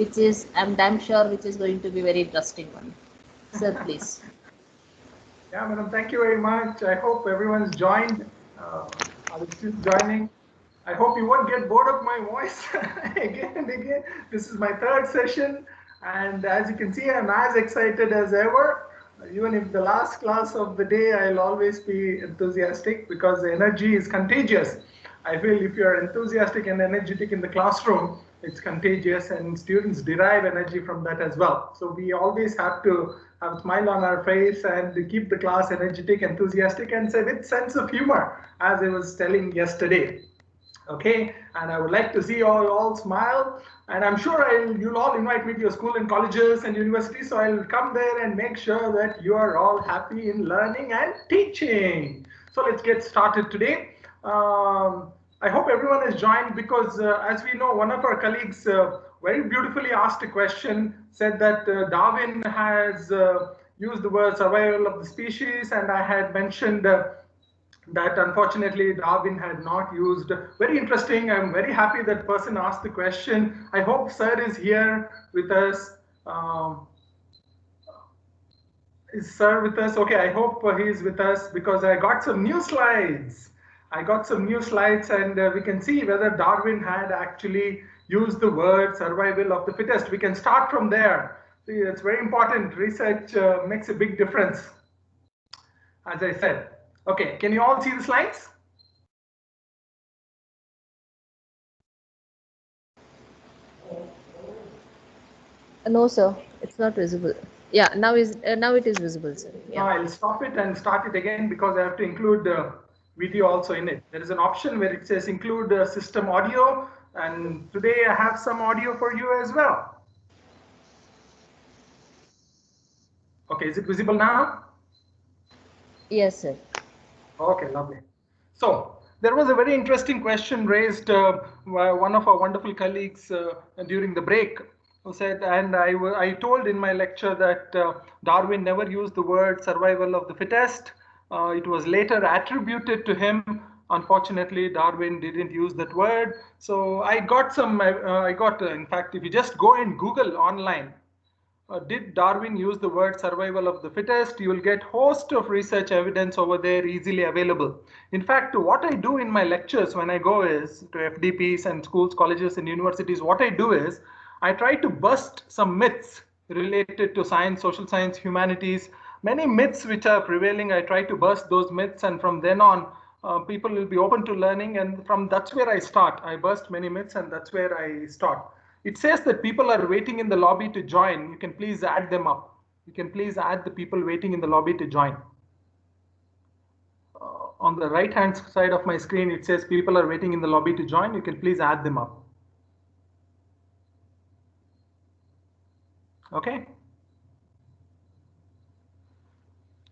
which is, I'm damn sure, which is going to be very interesting one. Sir, please. Yeah, madam, thank you very much. I hope everyone's joined. Are still joining? I hope you won't get bored of my voice again and again. This is my third session, and as you can see, I'm as excited as ever. Even if the last class of the day, I'll always be enthusiastic because the energy is contagious. I feel if you're enthusiastic and energetic in the classroom, it's contagious, and students derive energy from that as well. So we always have to have a smile on our face and keep the class energetic, enthusiastic, and with sense of humor, as I was telling yesterday. Okay, and I would like to see you all smile, and I'm sure you'll all invite me to your school and colleges and universities, so I'll come there and make sure that you are all happy in learning and teaching. So let's get started today. I hope everyone has joined because as we know, one of our colleagues very beautifully asked a question, said that Darwin has used the word survival of the species, and I had mentioned that unfortunately Darwin had not used. Very interesting. I'm very happy that person asked the question. I hope sir is here with us. Is sir with us? Okay, I hope he is with us because I got some new slides. I got some new slides, and we can see whether Darwin had actually used the word survival of the fittest. We can start from there. See, it's very important. Research makes a big difference, as I said. Okay, can you all see the slides? No, sir, it's not visible. Yeah, now it is visible, sir. Yeah. Now I'll stop it and start it again because I have to include video also in it. There is an option where it says include system audio, and today I have some audio for you as well. Okay, is it visible now? Yes, sir. Okay, lovely. So there was a very interesting question raised by one of our wonderful colleagues during the break, who said, and I told in my lecture that Darwin never used the word survival of the fittest. It was later attributed to him. Unfortunately, Darwin didn't use that word. So I got in fact, if you just go and Google online, did Darwin use the word survival of the fittest? You will get host of research evidence over there easily available. In fact, what I do in my lectures when I go is to FDPs and schools, colleges and universities, what I do is I try to bust some myths related to science, social science, humanities. Many myths which are prevailing, I try to bust those myths, and from then on, people will be open to learning, and that's where I start. I bust many myths, and that's where I start. It says that people are waiting in the lobby to join. You can please add them up. You can please add the people waiting in the lobby to join. On the right hand side of my screen, it says people are waiting in the lobby to join. You can please add them up. Okay.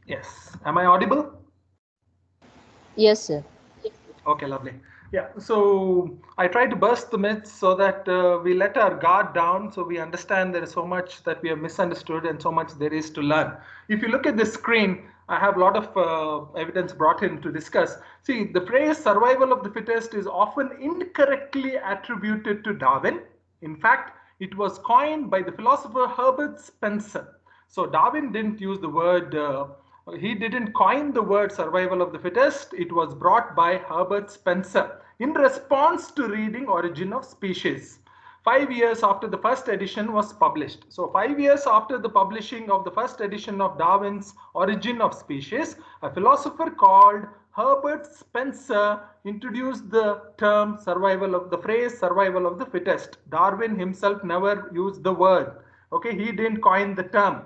Yes. Am I audible? Yes, sir. Okay, lovely. Yeah, so I try to burst the myths so that we let our guard down, so we understand there is so much that we have misunderstood and so much there is to learn. If you look at the screen, I have a lot of evidence brought in to discuss. See, the phrase survival of the fittest is often incorrectly attributed to Darwin. In fact, it was coined by the philosopher Herbert Spencer. So Darwin didn't use the word he didn't coin the word survival of the fittest. It was brought by Herbert Spencer in response to reading Origin of Species. 5 years after the first edition was published. So 5 years after the publishing of the first edition of Darwin's Origin of Species, a philosopher called Herbert Spencer introduced the phrase survival of the fittest. Darwin himself never used the word. Okay, he didn't coin the term.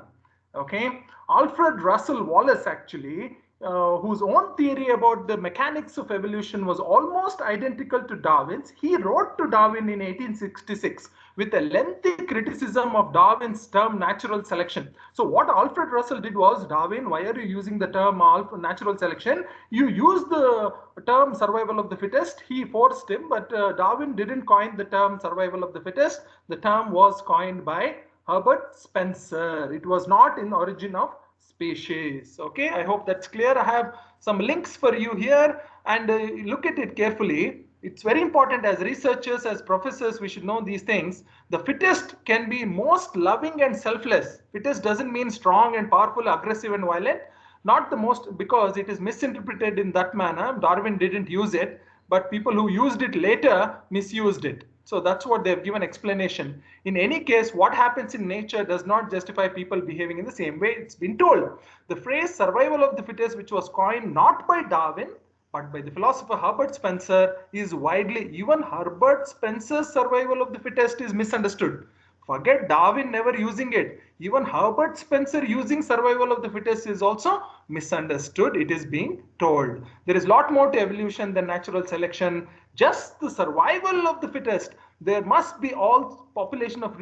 Okay, Alfred Russel Wallace actually, whose own theory about the mechanics of evolution was almost identical to Darwin's, he wrote to Darwin in 1866 with a lengthy criticism of Darwin's term natural selection. So what Alfred Russell did was, Darwin, why are you using the term natural selection? You use the term survival of the fittest. He forced him, but Darwin didn't coin the term survival of the fittest. The term was coined by Herbert Spencer. It was not in Origin of Species. Okay, I hope that's clear. I have some links for you here, and look at it carefully. it's very important as researchers, as professors, we should know these things. The fittest can be most loving and selfless. Fittest doesn't mean strong and powerful, aggressive and violent. Not the most, because it is misinterpreted in that manner. Darwin didn't use it, but people who used it later misused it. So that's what they've given explanation. In any case, what happens in nature does not justify people behaving in the same way it's been told. The phrase survival of the fittest, which was coined not by Darwin, but by the philosopher Herbert Spencer, is widely, even Herbert Spencer's survival of the fittest is misunderstood. Forget Darwin never using it. Even Herbert Spencer using survival of the fittest is also misunderstood. It is being told. There is a lot more to evolution than natural selection. Just the survival of the fittest. There must be all population of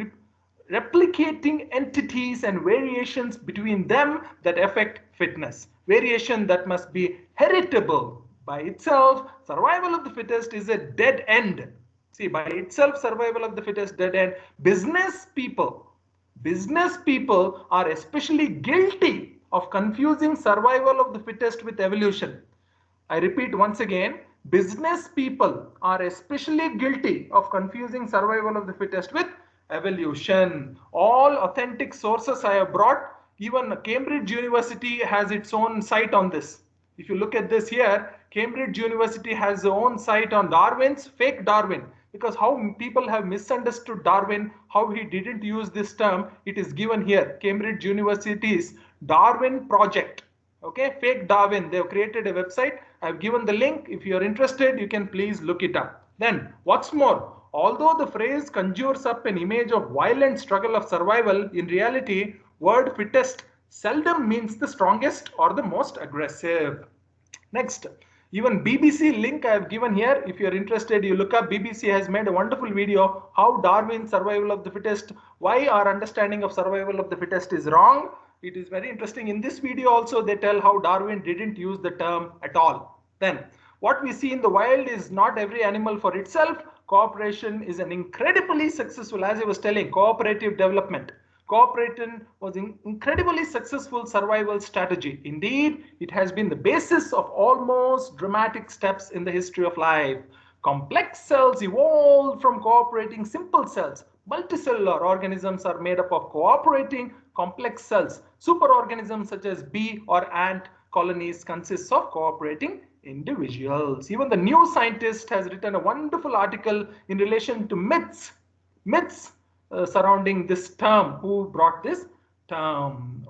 replicating entities and variations between them that affect fitness. Variation that must be heritable. By itself, survival of the fittest is a dead end. See, by itself, survival of the fittest, dead end. Business people are especially guilty of confusing survival of the fittest with evolution. I repeat once again, business people are especially guilty of confusing survival of the fittest with evolution. All authentic sources I have brought, even Cambridge University has its own site on this. If you look at this here, Cambridge University has its own site on Darwin's fake Darwin, because how people have misunderstood Darwin, how he didn't use this term, it is given here. Cambridge University's Darwin Project. Okay, fake Darwin. They have created a website. I've given the link. If you are interested, you can please look it up. Then, what's more, although the phrase conjures up an image of violent struggle of survival, in reality, word fittest seldom means the strongest or the most aggressive. Next, even BBC link I have given here. If you're interested, you look up. BBC has made a wonderful video, how Darwin's survival of the fittest, why our understanding of survival of the fittest is wrong. It is very interesting. In this video also, they tell how Darwin didn't use the term at all. Then, what we see in the wild is not every animal for itself. Cooperation is an incredibly successful, as I was telling, cooperative development. Cooperation was an incredibly successful survival strategy. Indeed, it has been the basis of almost dramatic steps in the history of life. Complex cells evolved from cooperating simple cells. Multicellular organisms are made up of cooperating complex cells. Superorganisms such as bee or ant colonies consist of cooperating individuals. Even the New Scientist has written a wonderful article in relation to myths surrounding this term. Who brought this term?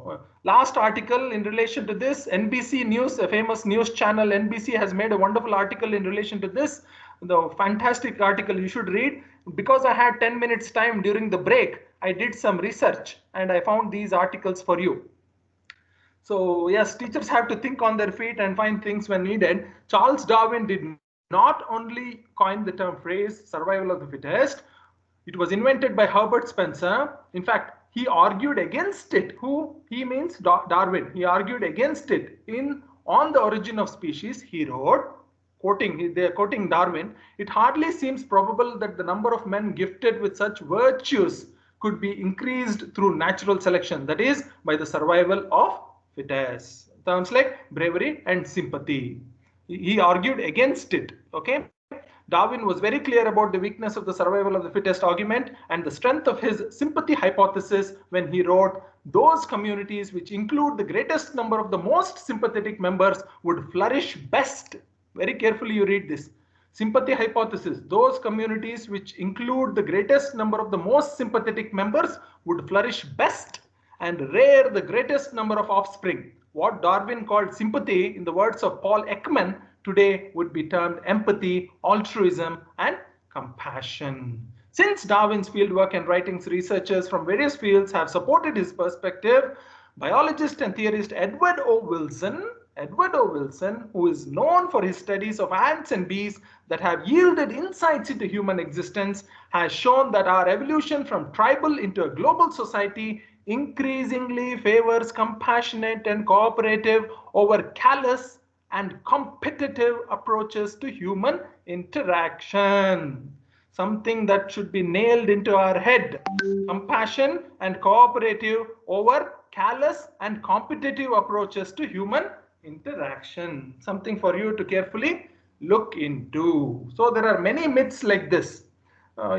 Last article in relation to this, NBC News, a famous news channel, NBC, has made a wonderful article in relation to this. The fantastic article you should read. Because I had 10 minutes time during the break, I did some research and I found these articles for you. So yes, teachers have to think on their feet and find things when needed. Charles Darwin did not only coin the term phrase survival of the fittest, it was invented by Herbert Spencer. In fact, he argued against it. Who? He means Darwin. He argued against it in On the Origin of Species. He wrote, they're quoting Darwin, it hardly seems probable that the number of men gifted with such virtues could be increased through natural selection, that is, by the survival of fittest. Terms like bravery and sympathy. He argued against it. Okay. Darwin was very clear about the weakness of the survival of the fittest argument and the strength of his sympathy hypothesis when he wrote, those communities which include the greatest number of the most sympathetic members would flourish best. Very carefully you read this. Sympathy hypothesis. Those communities which include the greatest number of the most sympathetic members would flourish best and rear the greatest number of offspring. What Darwin called sympathy, in the words of Paul Ekman, today would be termed empathy, altruism, and compassion. Since Darwin's fieldwork and writings, researchers from various fields have supported his perspective. Biologist and theorist Edward O. Wilson, who is known for his studies of ants and bees that have yielded insights into human existence, has shown that our evolution from tribal into a global society increasingly favors compassionate and cooperative over callous and competitive approaches to human interaction. Something that should be nailed into our head. Compassion and cooperative over callous and competitive approaches to human interaction. Something for you to carefully look into. So there are many myths like this.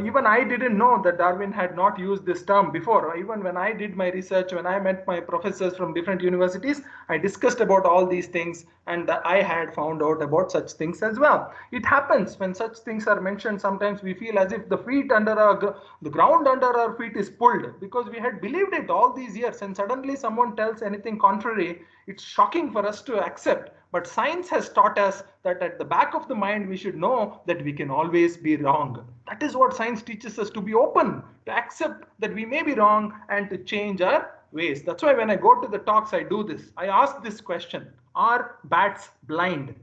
Even I didn't know that Darwin had not used this term before. Even when I did my research, when I met my professors from different universities, I discussed about all these things, and I had found out about such things as well. It happens when such things are mentioned. Sometimes we feel as if the ground under our feet is pulled, because we had believed it all these years, and suddenly someone tells anything contrary. It's shocking for us to accept. But science has taught us that at the back of the mind, we should know that we can always be wrong. That is what science teaches us, to be open, to accept that we may be wrong and to change our ways. That's why when I go to the talks, I do this. I ask this question: are bats blind?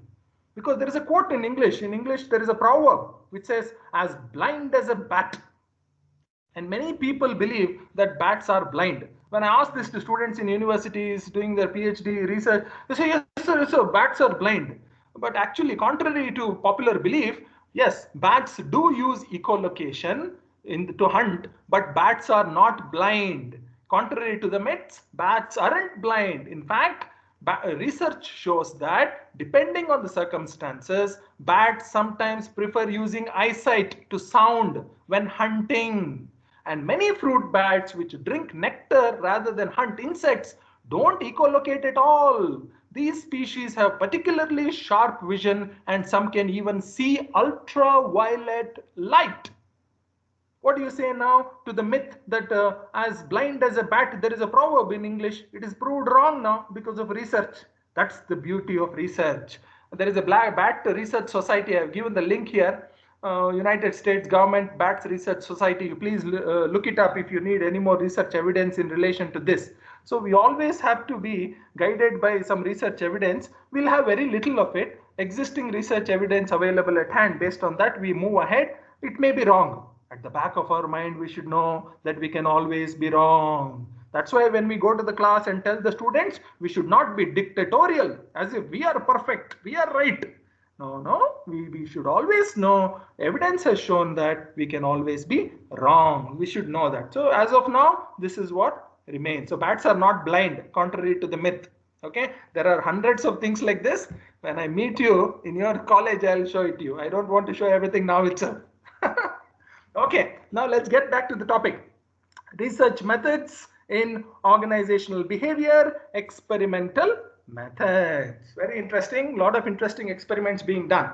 Because there is a quote in English. In English, there is a proverb which says, as blind as a bat. And many people believe that bats are blind. When I ask this to students in universities doing their PhD research, they say, yes, sir, yes, sir, bats are blind. But actually, contrary to popular belief, yes, bats do use echolocation to hunt, but bats are not blind. Contrary to the myths, bats aren't blind. In fact, research shows that depending on the circumstances, bats sometimes prefer using eyesight to sound when hunting. And many fruit bats which drink nectar rather than hunt insects don't echolocate at all. These species have particularly sharp vision, and some can even see ultraviolet light. What do you say now to the myth that as blind as a bat? There is a proverb in English. It is proved wrong now because of research. That's the beauty of research. There is a Black Bat Research Society. I have given the link here. United States Government Bats Research Society. Please look it up if you need any more research evidence in relation to this. So we always have to be guided by some research evidence. We'll have very little of it. Existing research evidence available at hand. Based on that, we move ahead. It may be wrong. At the back of our mind, we should know that we can always be wrong. That's why when we go to the class and tell the students, we should not be dictatorial, as if we are perfect, we are right. No, we should always know. Evidence has shown that we can always be wrong. We should know that. So as of now, this is what remains. So bats are not blind, contrary to the myth. Okay, there are hundreds of things like this. When I meet you in your college, I'll show it to you. I don't want to show everything now itself. Okay, now let's get back to the topic. Research methods in organizational behavior, experimental methods. Very interesting, a lot of interesting experiments being done.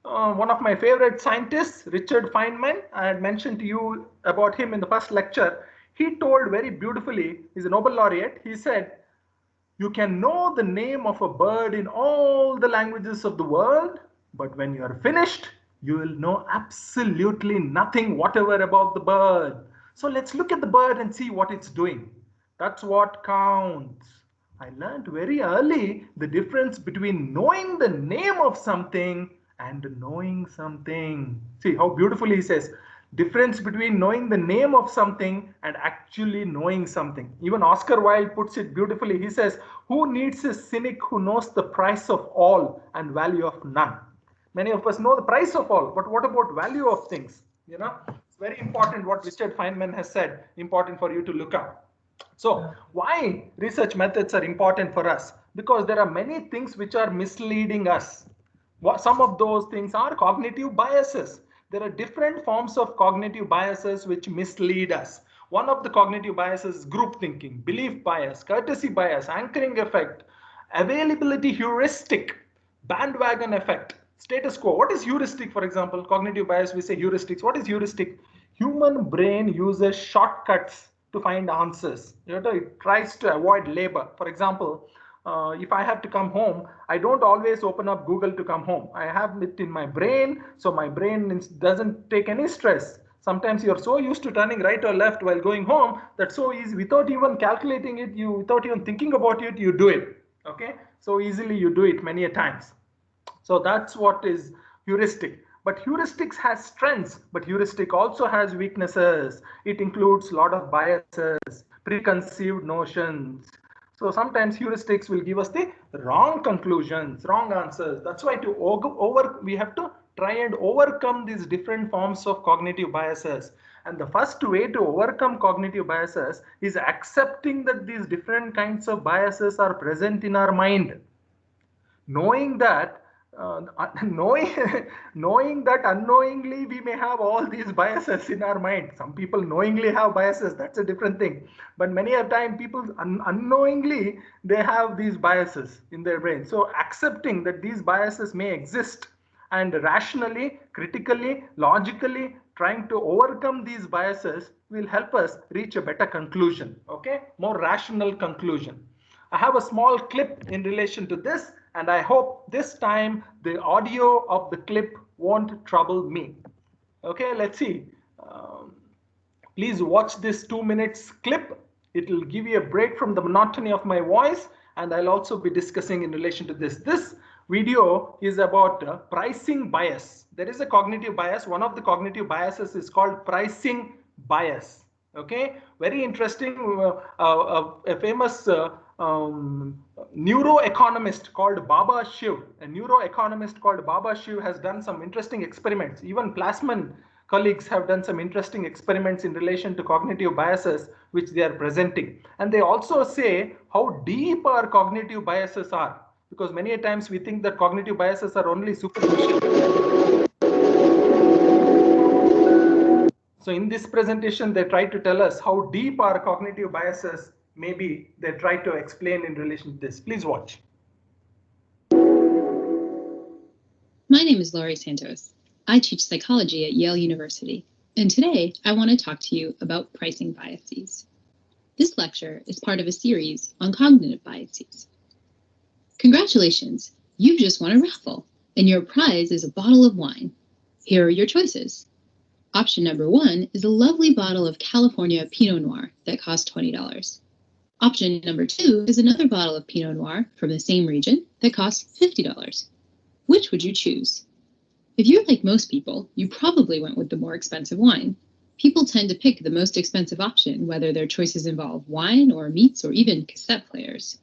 One of my favorite scientists, Richard Feynman, I had mentioned to you about him in the first lecture. He told very beautifully, he's a Nobel laureate, he said, you can know the name of a bird in all the languages of the world, but when you are finished, you will know absolutely nothing whatever about the bird. So let's look at the bird and see what it's doing. That's what counts. I learned very early the difference between knowing the name of something and knowing something. See how beautifully he says, difference between knowing the name of something and actually knowing something. Even Oscar Wilde puts it beautifully. He says, who needs a cynic who knows the price of all and value of none? Many of us know the price of all, but what about value of things? It's very important what Richard Feynman has said, important for you to look up. So why research methods are important for us? Because there are many things which are misleading us. Some of those things are cognitive biases. There are different forms of cognitive biases which mislead us. One of the cognitive biases is group thinking, belief bias, courtesy bias, anchoring effect, availability heuristic, bandwagon effect, status quo. What is heuristic, for example? Cognitive bias, we say heuristics. What is heuristic? Human brain uses shortcuts to find answers. It tries to avoid labor. For example, if I have to come home, I don't always open up Google to come home. I have it in my brain, so my brain doesn't take any stress. Sometimes you're so used to turning right or left while going home that so easy, without even calculating it, without even thinking about it, you do it. Okay, so easily you do it many a times. So that's what is heuristic. But heuristics has strengths, but heuristic also has weaknesses. It includes a lot of biases, preconceived notions. So sometimes heuristics will give us the wrong conclusions, wrong answers. That's why we have to try and overcome these different forms of cognitive biases. And the first way to overcome cognitive biases is accepting that these different kinds of biases are present in our mind. Knowing that knowing, knowing that unknowingly we may have all these biases in our mind. Some people knowingly have biases, that's a different thing. But many a time people unknowingly, they have these biases in their brain. So accepting that these biases may exist and rationally, critically, logically trying to overcome these biases will help us reach a better conclusion, okay? More rational conclusion. I have a small clip in relation to this, and I hope this time the audio of the clip won't trouble me. Okay, let's see. Please watch this 2 minutes clip. It will give you a break from the monotony of my voice, and I'll also be discussing in relation to this. This video is about pricing bias. There is a cognitive bias. One of the cognitive biases is called pricing bias. Okay, very interesting. A famous neuroeconomist called Baba Shiv, a neuroeconomist called Baba Shiv has done some interesting experiments. Even Plasman colleagues have done some interesting experiments in relation to cognitive biases which they are presenting. And they also say how deep our cognitive biases are, because many times we think that cognitive biases are only superficial. So in this presentation, they try to tell us how deep our cognitive biases may be. They try to explain in relation to this. Please watch. My name is Laurie Santos. I teach psychology at Yale University, and today I want to talk to you about pricing biases. This lecture is part of a series on cognitive biases. Congratulations, you've just won a raffle, and your prize is a bottle of wine. Here are your choices. Option number 1 is a lovely bottle of California Pinot Noir that costs $20. Option number 2 is another bottle of Pinot Noir from the same region that costs $50. Which would you choose? If you're like most people, you probably went with the more expensive wine. People tend to pick the most expensive option, whether their choices involve wine or meats or even cassette players.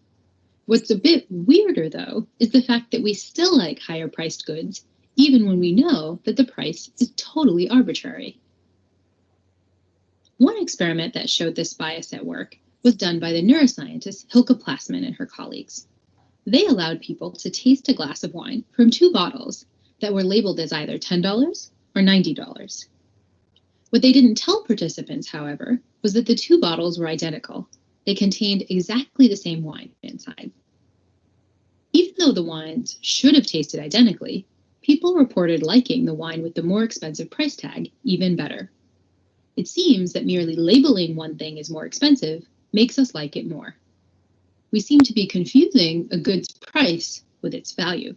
What's a bit weirder, though, is the fact that we still like higher-priced goods, even when we know that the price is totally arbitrary. One experiment that showed this bias at work was done by the neuroscientist Hilke Plasman and her colleagues. They allowed people to taste a glass of wine from 2 bottles that were labeled as either $10 or $90. What they didn't tell participants, however, was that the 2 bottles were identical. They contained exactly the same wine inside. Even though the wines should have tasted identically, people reported liking the wine with the more expensive price tag even better. It seems that merely labeling one thing as more expensive makes us like it more. We seem to be confusing a good's price with its value.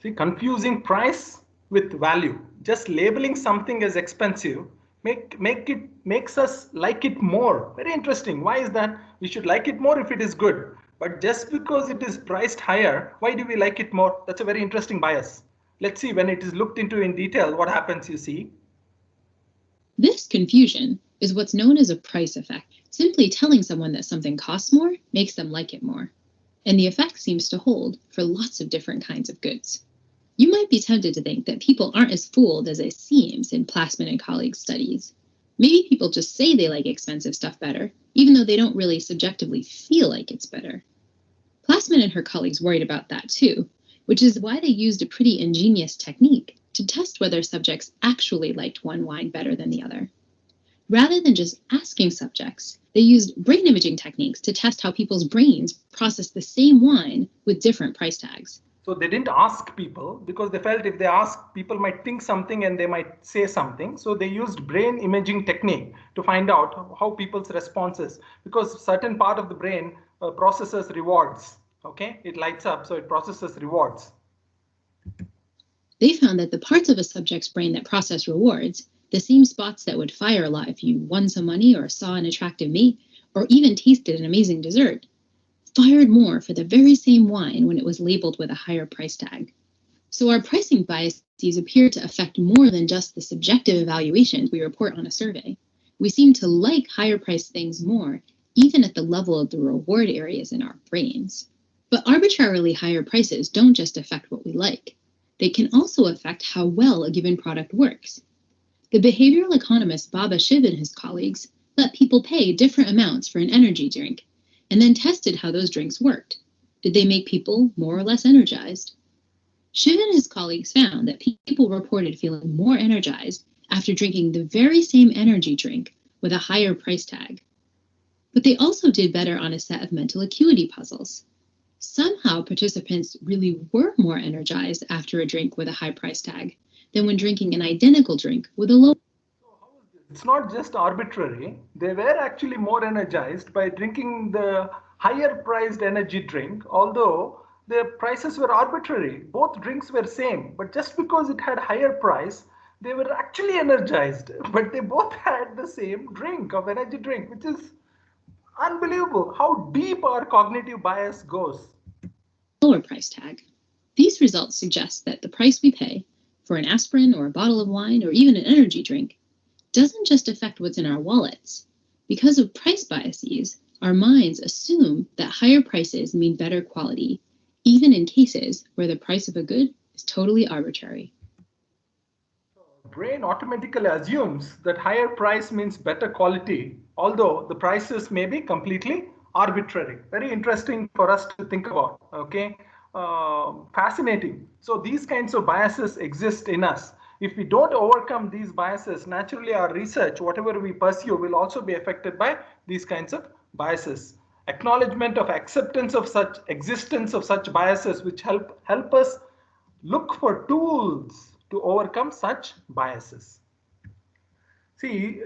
See, confusing price with value. Just labeling something as expensive makes us like it more. Very interesting. Why is that? We should like it more if it is good. But just because it is priced higher, why do we like it more? That's a very interesting bias. Let's see when it is looked into in detail what happens, you see. This confusion is what's known as a price effect. Simply telling someone that something costs more makes them like it more. And the effect seems to hold for lots of different kinds of goods. You might be tempted to think that people aren't as fooled as it seems in Plasman and colleagues' studies. Maybe people just say they like expensive stuff better, even though they don't really subjectively feel like it's better. Plasman and her colleagues worried about that too, which is why they used a pretty ingenious technique to test whether subjects actually liked one wine better than the other. Rather than just asking subjects, they used brain imaging techniques to test how people's brains process the same wine with different price tags. So they didn't ask people because they felt if they ask, people might think something and they might say something. So they used brain imaging technique to find out how people's responses, because certain part of the brain processes rewards. Okay, it lights up, so it processes rewards. They found that the parts of a subject's brain that process rewards, the same spots that would fire a lot if you won some money or saw an attractive mate or even tasted an amazing dessert, fired more for the very same wine when it was labeled with a higher price tag. So our pricing biases appear to affect more than just the subjective evaluations we report on a survey. We seem to like higher priced things more, even at the level of the reward areas in our brains. But arbitrarily higher prices don't just affect what we like. They can also affect how well a given product works. The behavioral economist Baba Shiv and his colleagues let people pay different amounts for an energy drink and then tested how those drinks worked. Did they make people more or less energized? Shiv and his colleagues found that people reported feeling more energized after drinking the very same energy drink with a higher price tag. But they also did better on a set of mental acuity puzzles. Somehow, participants really were more energized after a drink with a high price tag than when drinking an identical drink with a low. It's not just arbitrary. They were actually more energized by drinking the higher priced energy drink, although the prices were arbitrary. Both drinks were same, but just because it had higher price, they were actually energized. But they both had the same drink of energy drink, which is unbelievable how deep our cognitive bias goes. Lower price tag. These results suggest that the price we pay for an aspirin or a bottle of wine or even an energy drink doesn't just affect what's in our wallets. Because of price biases, our minds assume that higher prices mean better quality, even in cases where the price of a good is totally arbitrary. Brain automatically assumes that higher price means better quality, although the prices may be completely arbitrary. Very interesting for us to think about. Okay, fascinating. So these kinds of biases exist in us. If we don't overcome these biases, naturally our research, whatever we pursue, will also be affected by these kinds of biases. Acknowledgement of acceptance of such existence of such biases, which help us look for tools to overcome such biases. See,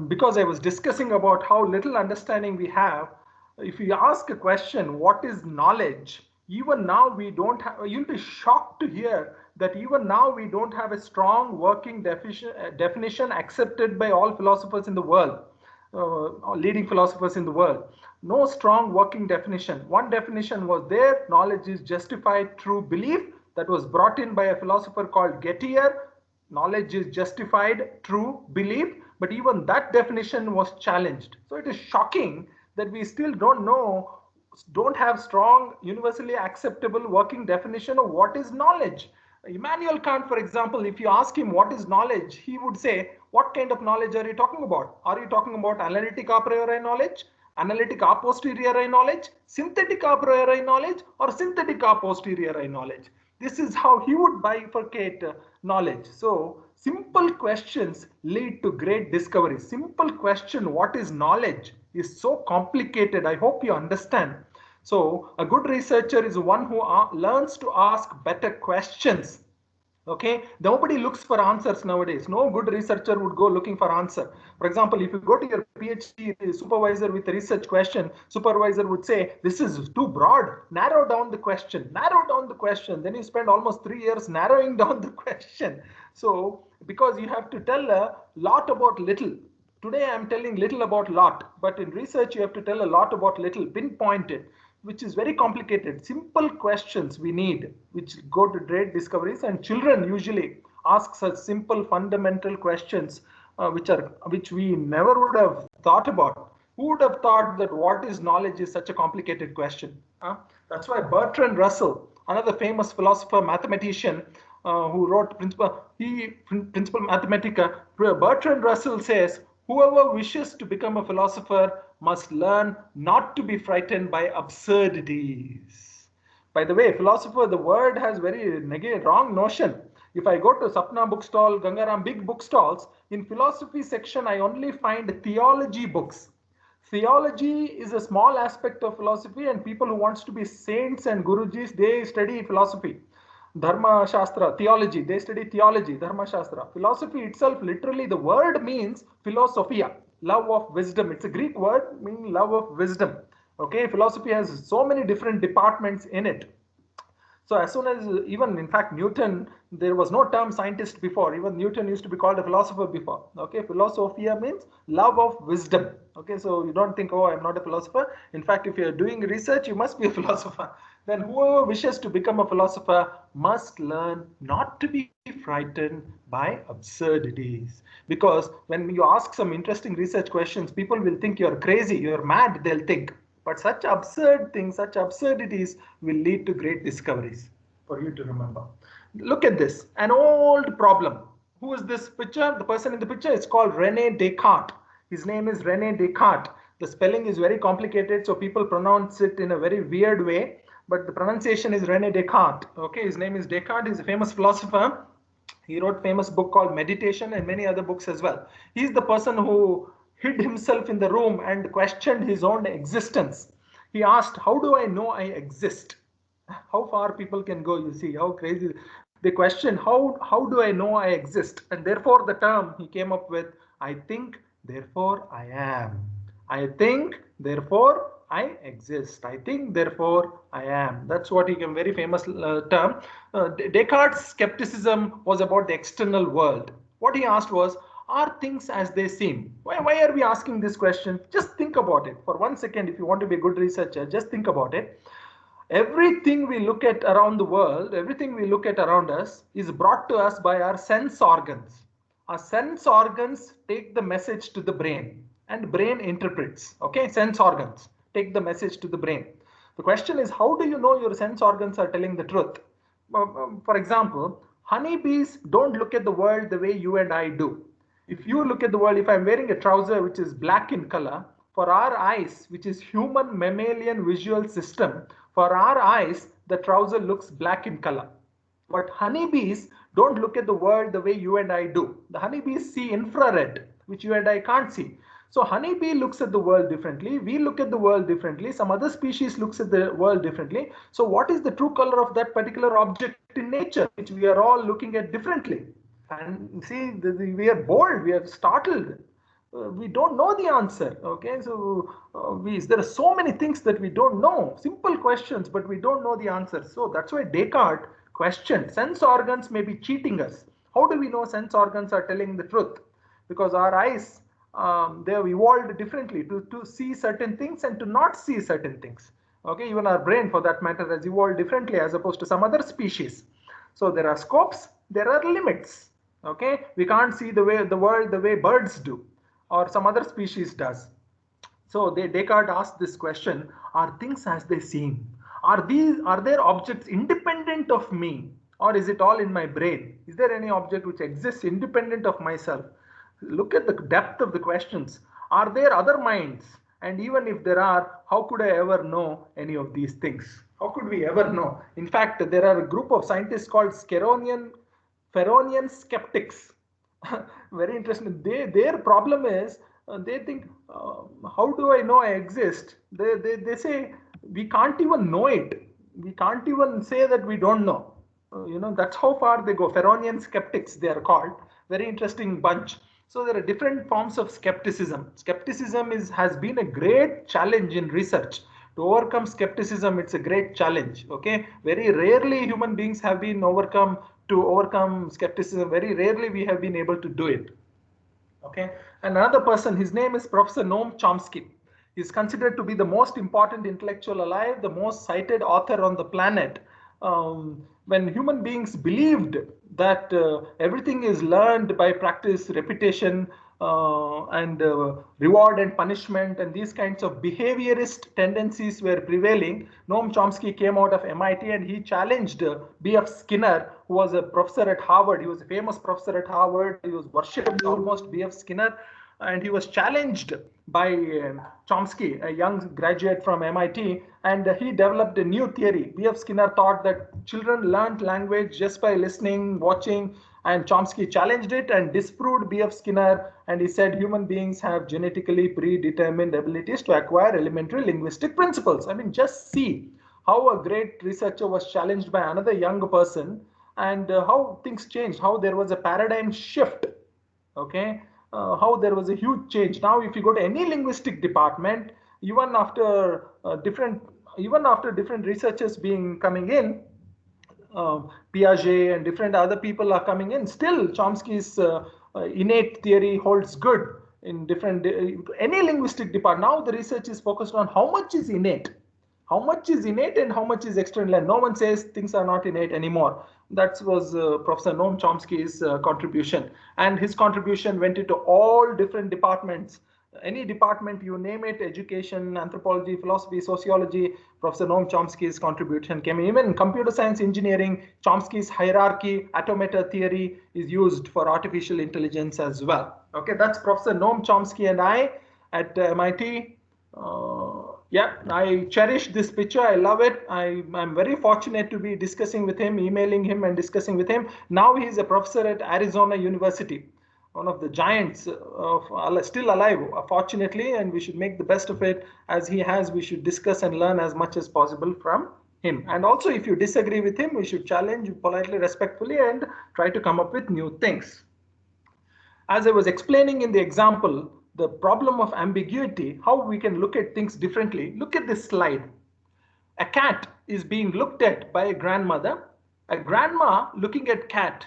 because I was discussing about how little understanding we have, if you ask a question, what is knowledge? Even now we don't have, you'll be shocked to hear that even now we don't have a strong working definition accepted by all philosophers in the world, leading philosophers in the world. No strong working definition. One definition was there: knowledge is justified through belief. That was brought in by a philosopher called Gettier. Knowledge is justified through belief, but even that definition was challenged. So it is shocking that we still don't have strong, universally acceptable working definition of what is knowledge. Immanuel Kant, for example, if you ask him what is knowledge, he would say, what kind of knowledge are you talking about? Are you talking about analytic a priori knowledge, analytic a posteriori knowledge, synthetic a priori knowledge, or synthetic a posteriori knowledge? This is how he would bifurcate knowledge. So simple questions lead to great discoveries. Simple question, what is knowledge, is so complicated. I hope you understand. So a good researcher is one who learns to ask better questions. Okay, nobody looks for answers nowadays. No good researcher would go looking for answer. For example, if you go to your PhD supervisor with a research question, supervisor would say, this is too broad, narrow down the question, narrow down the question. Then you spend almost 3 years narrowing down the question. So because you have to tell a lot about little. Today I'm telling little about lot, but in research you have to tell a lot about little, pinpoint it, which is very complicated. Simple questions we need, which go to great discoveries, and children usually ask such simple fundamental questions, which we never would have thought about. Who would have thought that what is knowledge is such a complicated question? That's why Bertrand Russell, another famous philosopher, mathematician, who wrote Principia Mathematica, Bertrand Russell says, whoever wishes to become a philosopher must learn not to be frightened by absurdities. By the way, philosopher, the word has very wrong notion. If I go to Sapna bookstall, Gangaram, big bookstalls, in philosophy section, I only find theology books. Theology is a small aspect of philosophy, and people who wants to be saints and gurujis, they study philosophy. Dharma Shastra, theology, they study theology, Dharma Shastra. Philosophy itself, literally the word means philosophia, love of wisdom. It's a Greek word meaning love of wisdom. Okay, philosophy has so many different departments in it. So as soon as, even in fact Newton, there was no term scientist before. Even Newton used to be called a philosopher before. Okay, philosophia means love of wisdom. Okay, so you don't think, oh, I'm not a philosopher. In fact, if you're doing research, you must be a philosopher. Then whoever wishes to become a philosopher must learn not to be frightened by absurdities. Because when you ask some interesting research questions, people will think you're crazy, you're mad, they'll think. But such absurd things, such absurdities will lead to great discoveries for you to remember. Look at this, an old problem. Who is this picture? The person in the picture is called Rene Descartes. His name is Rene Descartes. The spelling is very complicated, so people pronounce it in a very weird way. but the pronunciation is Rene Descartes. Okay, his name is Descartes. He's a famous philosopher. He wrote a famous book called Meditation and many other books as well. He's the person who hid himself in the room and questioned his own existence. He asked, how do I know I exist? How far people can go, you see, how crazy. They question, how do I know I exist? And therefore the term he came up with, I think, therefore I am. I think, therefore I exist. I think, therefore I am. That's what he came, very famous term. Descartes' skepticism was about the external world. What he asked was, are things as they seem? Why are we asking this question? Just think about it for 1 second. If you want to be a good researcher, just think about it. Everything we look at around the world, everything we look at around us is brought to us by our sense organs. Our sense organs take the message to the brain and brain interprets. Okay, sense organs take the message to the brain. The question is, how do you know your sense organs are telling the truth? For example, honeybees don't look at the world the way you and I do. If you look at the world, if I'm wearing a trouser which is black in color, for our eyes, which is human mammalian visual system, for our eyes, the trouser looks black in color. But honeybees don't look at the world the way you and I do. The honeybees see infrared, which you and I can't see. So honeybee looks at the world differently. We look at the world differently. Some other species looks at the world differently. So what is the true color of that particular object in nature, which we are all looking at differently? And see, we are bold, we are startled. We don't know the answer. Okay, so there are so many things that we don't know, simple questions, but we don't know the answer. So that's why Descartes questioned, sense organs may be cheating us. How do we know sense organs are telling the truth? Because our eyes, they have evolved differently to see certain things and to not see certain things. Okay, even our brain for that matter has evolved differently as opposed to some other species. So there are scopes, there are limits. Okay, we can't see the world the way birds do or some other species does. So Descartes asked this question, are things as they seem? Are there objects independent of me, or is it all in my brain? Is there any object which exists independent of myself? Look at the depth of the questions. Are there other minds? And even if there are, how could I ever know any of these things? How could we ever know? In fact, there are a group of scientists called Ferronian skeptics. Very interesting. Their problem is they think, how do I know I exist? They say we can't even know it. We can't even say that we don't know. That's how far they go. Ferronian skeptics, they are called. Very interesting bunch. So there are different forms of skepticism. Skepticism has been a great challenge in research. To overcome skepticism, it's a great challenge. Okay, very rarely human beings have been to overcome skepticism. Very rarely we have been able to do it. Okay, and another person, his name is Professor Noam Chomsky. He's considered to be the most important intellectual alive, the most cited author on the planet. When human beings believed that everything is learned by practice, repetition, and reward and punishment, and these kinds of behaviorist tendencies were prevailing, Noam Chomsky came out of MIT and he challenged B.F. Skinner, who was a professor at Harvard. He was a famous professor at Harvard. He was worshipped almost, B.F. Skinner. And he was challenged by Chomsky, a young graduate from MIT, and he developed a new theory. B.F. Skinner thought that children learned language just by listening, watching, and Chomsky challenged it and disproved B.F. Skinner, and he said human beings have genetically predetermined abilities to acquire elementary linguistic principles. I mean, just see how a great researcher was challenged by another young person, and how things changed, how there was a paradigm shift. Okay. How there was a huge change. Now, if you go to any linguistic department, even after different researchers coming in, Piaget and different other people are coming in, still Chomsky's innate theory holds good in different any linguistic department. Now the research is focused on how much is innate. How much is innate and how much is external? And no one says things are not innate anymore. That was Professor Noam Chomsky's contribution. And his contribution went into all different departments. Any department, you name it, education, anthropology, philosophy, sociology, Professor Noam Chomsky's contribution came in. Even in computer science engineering, Chomsky's hierarchy, automata theory is used for artificial intelligence as well. Okay, that's Professor Noam Chomsky and I at MIT. Yeah, I cherish this picture. I love it. I'm very fortunate to be discussing with him, emailing him and discussing with him. Now he's a professor at Arizona University, one of the giants of still alive, fortunately, and we should make the best of it as he has. We should discuss and learn as much as possible from him. And also, if you disagree with him, we should challenge politely, respectfully, and try to come up with new things. As I was explaining in the example, the problem of ambiguity, how we can look at things differently. Look at this slide. A cat is being looked at by a grandmother. A grandma looking at cat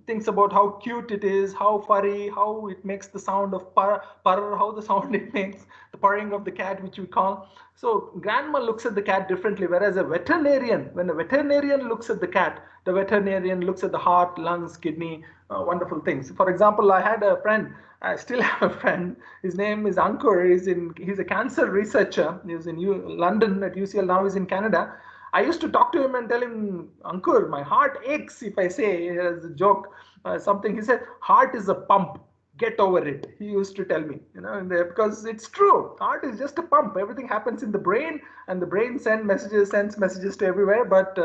thinks about how cute it is, how furry, how it makes the sound of purr, how the sound it makes, the purring of the cat, which we call. So grandma looks at the cat differently, whereas a veterinarian, when a veterinarian looks at the cat, the veterinarian looks at the heart, lungs, kidney, wonderful things. For example, I had a friend, I still have a friend, his name is Ankur, he's a cancer researcher, he was in London at UCL, now he's in Canada. I used to talk to him and tell him, Ankur, my heart aches if I say as a joke something. He said, heart is a pump. Get over it. He used to tell me, because it's true. Heart is just a pump. Everything happens in the brain, and the brain sends messages to everywhere. But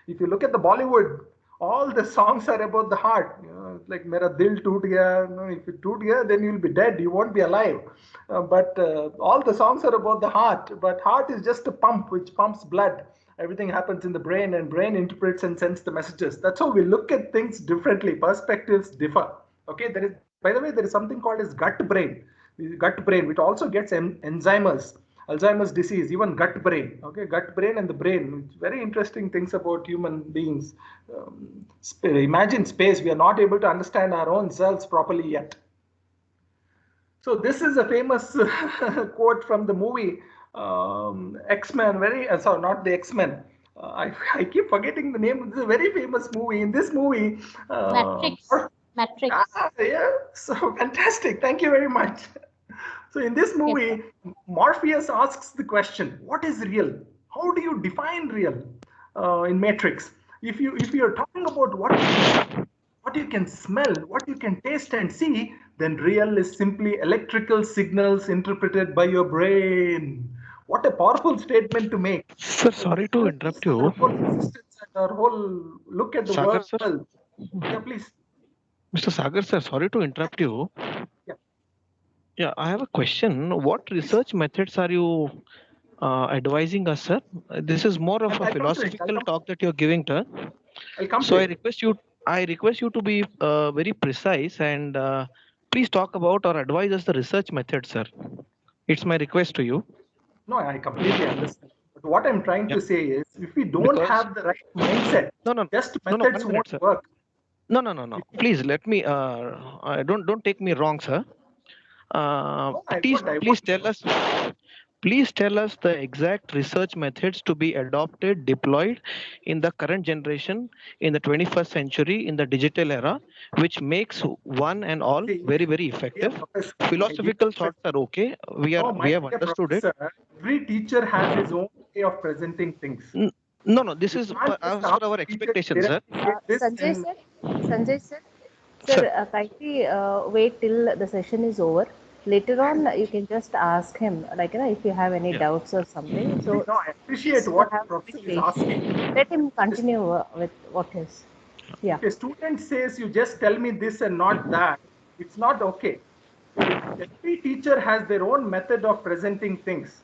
if you look at the Bollywood, all the songs are about the heart. Like Mera Dil Toot Gaya. If you toot gaya, then you'll be dead. You won't be alive. But all the songs are about the heart. But heart is just a pump which pumps blood. Everything happens in the brain, and brain interprets and sends the messages. That's how we look at things differently. Perspectives differ. Okay, by the way, there is something called as gut brain, which also gets Alzheimer's disease, even gut brain. Okay, gut brain and the brain, which very interesting things about human beings. Imagine space. We are not able to understand our own selves properly yet. So this is a famous quote from the movie X-Men. Sorry, not the X-Men. I keep forgetting the name. This is a very famous movie. In this movie, Matrix. Yeah, so fantastic. Thank you very much. So in this movie, Morpheus asks the question, what is real? How do you define real in Matrix? If you're talking about what you can smell, what you can taste and see, then real is simply electrical signals interpreted by your brain. What a powerful statement to make. Sir, sorry to interrupt you. Our whole existence and our whole look at the Sagar, world. Sir. Yeah, please. Mr. Sagar, sir, sorry to interrupt you. Yeah. Yeah, I have a question. What research methods are you advising us, sir? This is more of a philosophical talk that you're giving, sir. So I request you to be very precise and please talk about or advise us the research method, sir. It's my request to you. No, I completely understand. But what I'm trying to say is, if we don't have the right mindset, just methods won't work. No. Please let me. Don't take me wrong, sir. Please tell us the exact research methods to be adopted, deployed in the current generation, in the 21st century, in the digital era, which makes one and all very, very effective. Philosophical thoughts are okay. We have understood it. Every teacher has his own way of presenting things. No. This is as per our expectation, sir. Sanjay sir, kindly wait till the session is over. Later on, you can just ask him, if you have any doubts or something. So, no, I appreciate what the professor is asking. Let him continue with what is. Yeah. If a student says, you just tell me this and not that, it's not okay. Every teacher has their own method of presenting things.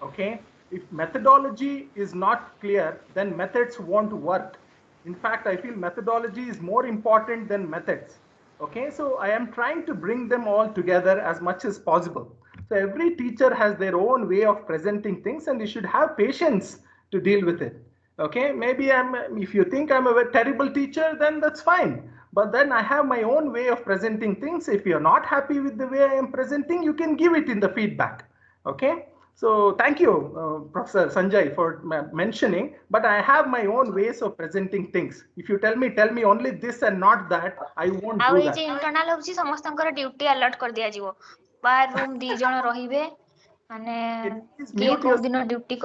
Okay? If methodology is not clear, then methods won't work. In fact, I feel methodology is more important than methods. Okay, so I am trying to bring them all together as much as possible. So every teacher has their own way of presenting things, and you should have patience to deal with it. Okay, maybe if you think I'm a terrible teacher, then that's fine. But then I have my own way of presenting things. If you're not happy with the way I am presenting, you can give it in the feedback. Okay. So thank you, Professor Sanjay, for mentioning, but I have my own ways of presenting things. If you tell me only this and not that, I won't do that. Internal होची समस्तंकर duty alert कर दिया जीवो बाहर room 2 जण रहिबे माने के को दिन duty.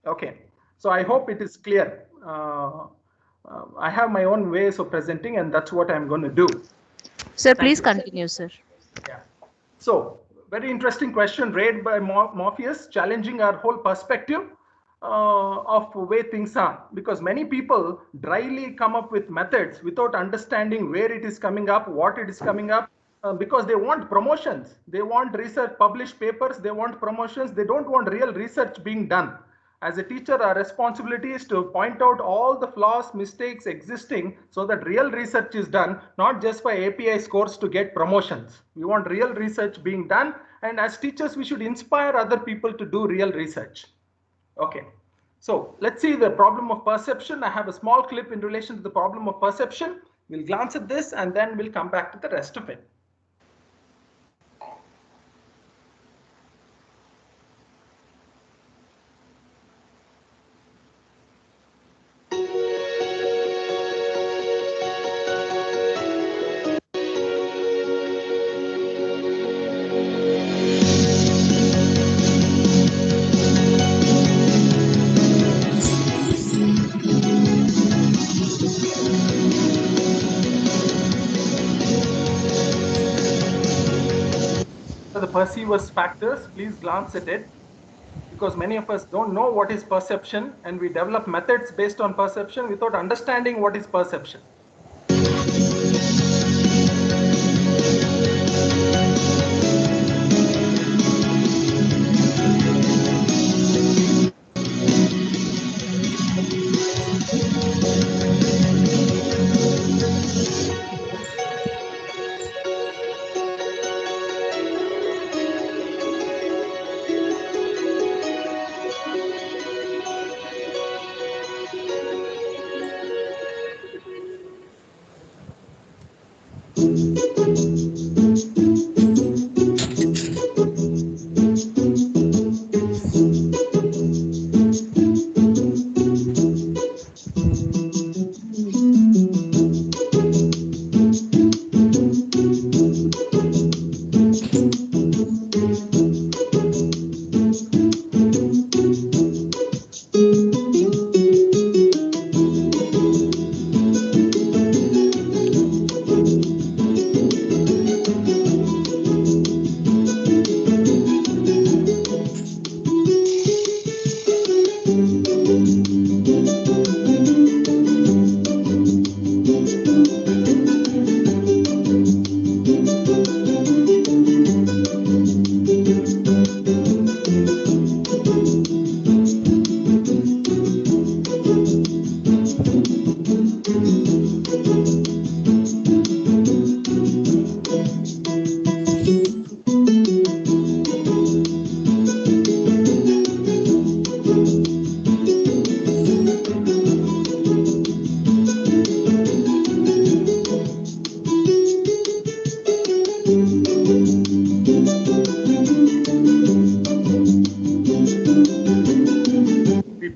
Okay, so I hope it is clear. I have my own ways of presenting, and that's what I'm going to do. Sir, please continue, sir. Yeah. So very interesting question raised by Morpheus, challenging our whole perspective of the way things are. Because many people dryly come up with methods without understanding where it is coming up, what it is coming up, because they want promotions. They want research, published papers, they want promotions. They don't want real research being done. As a teacher, our responsibility is to point out all the flaws, mistakes existing so that real research is done, not just by API scores to get promotions. We want real research being done, and as teachers, we should inspire other people to do real research. Okay, so let's see the problem of perception. I have a small clip in relation to the problem of perception. We'll glance at this and then we'll come back to the rest of it. The perceivers factors, please glance at it, because many of us don't know what is perception, and we develop methods based on perception without understanding what is perception.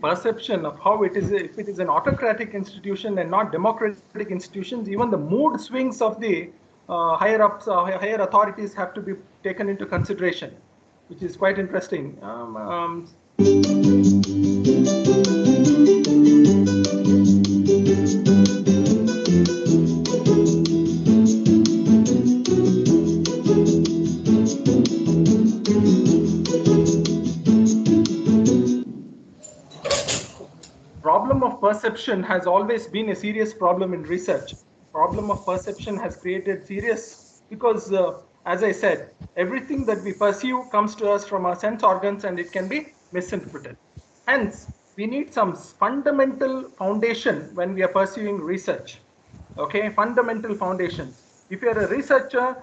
Perception of how it is, if it is an autocratic institution and not democratic institutions, even the mood swings of the higher ups, higher authorities have to be taken into consideration, which is quite interesting. Problem of perception has always been a serious problem in research. Problem of perception has created serious, because as I said, everything that we perceive comes to us from our sense organs and it can be misinterpreted. Hence, we need some fundamental foundation when we are pursuing research. Okay, fundamental foundations. If you're a researcher,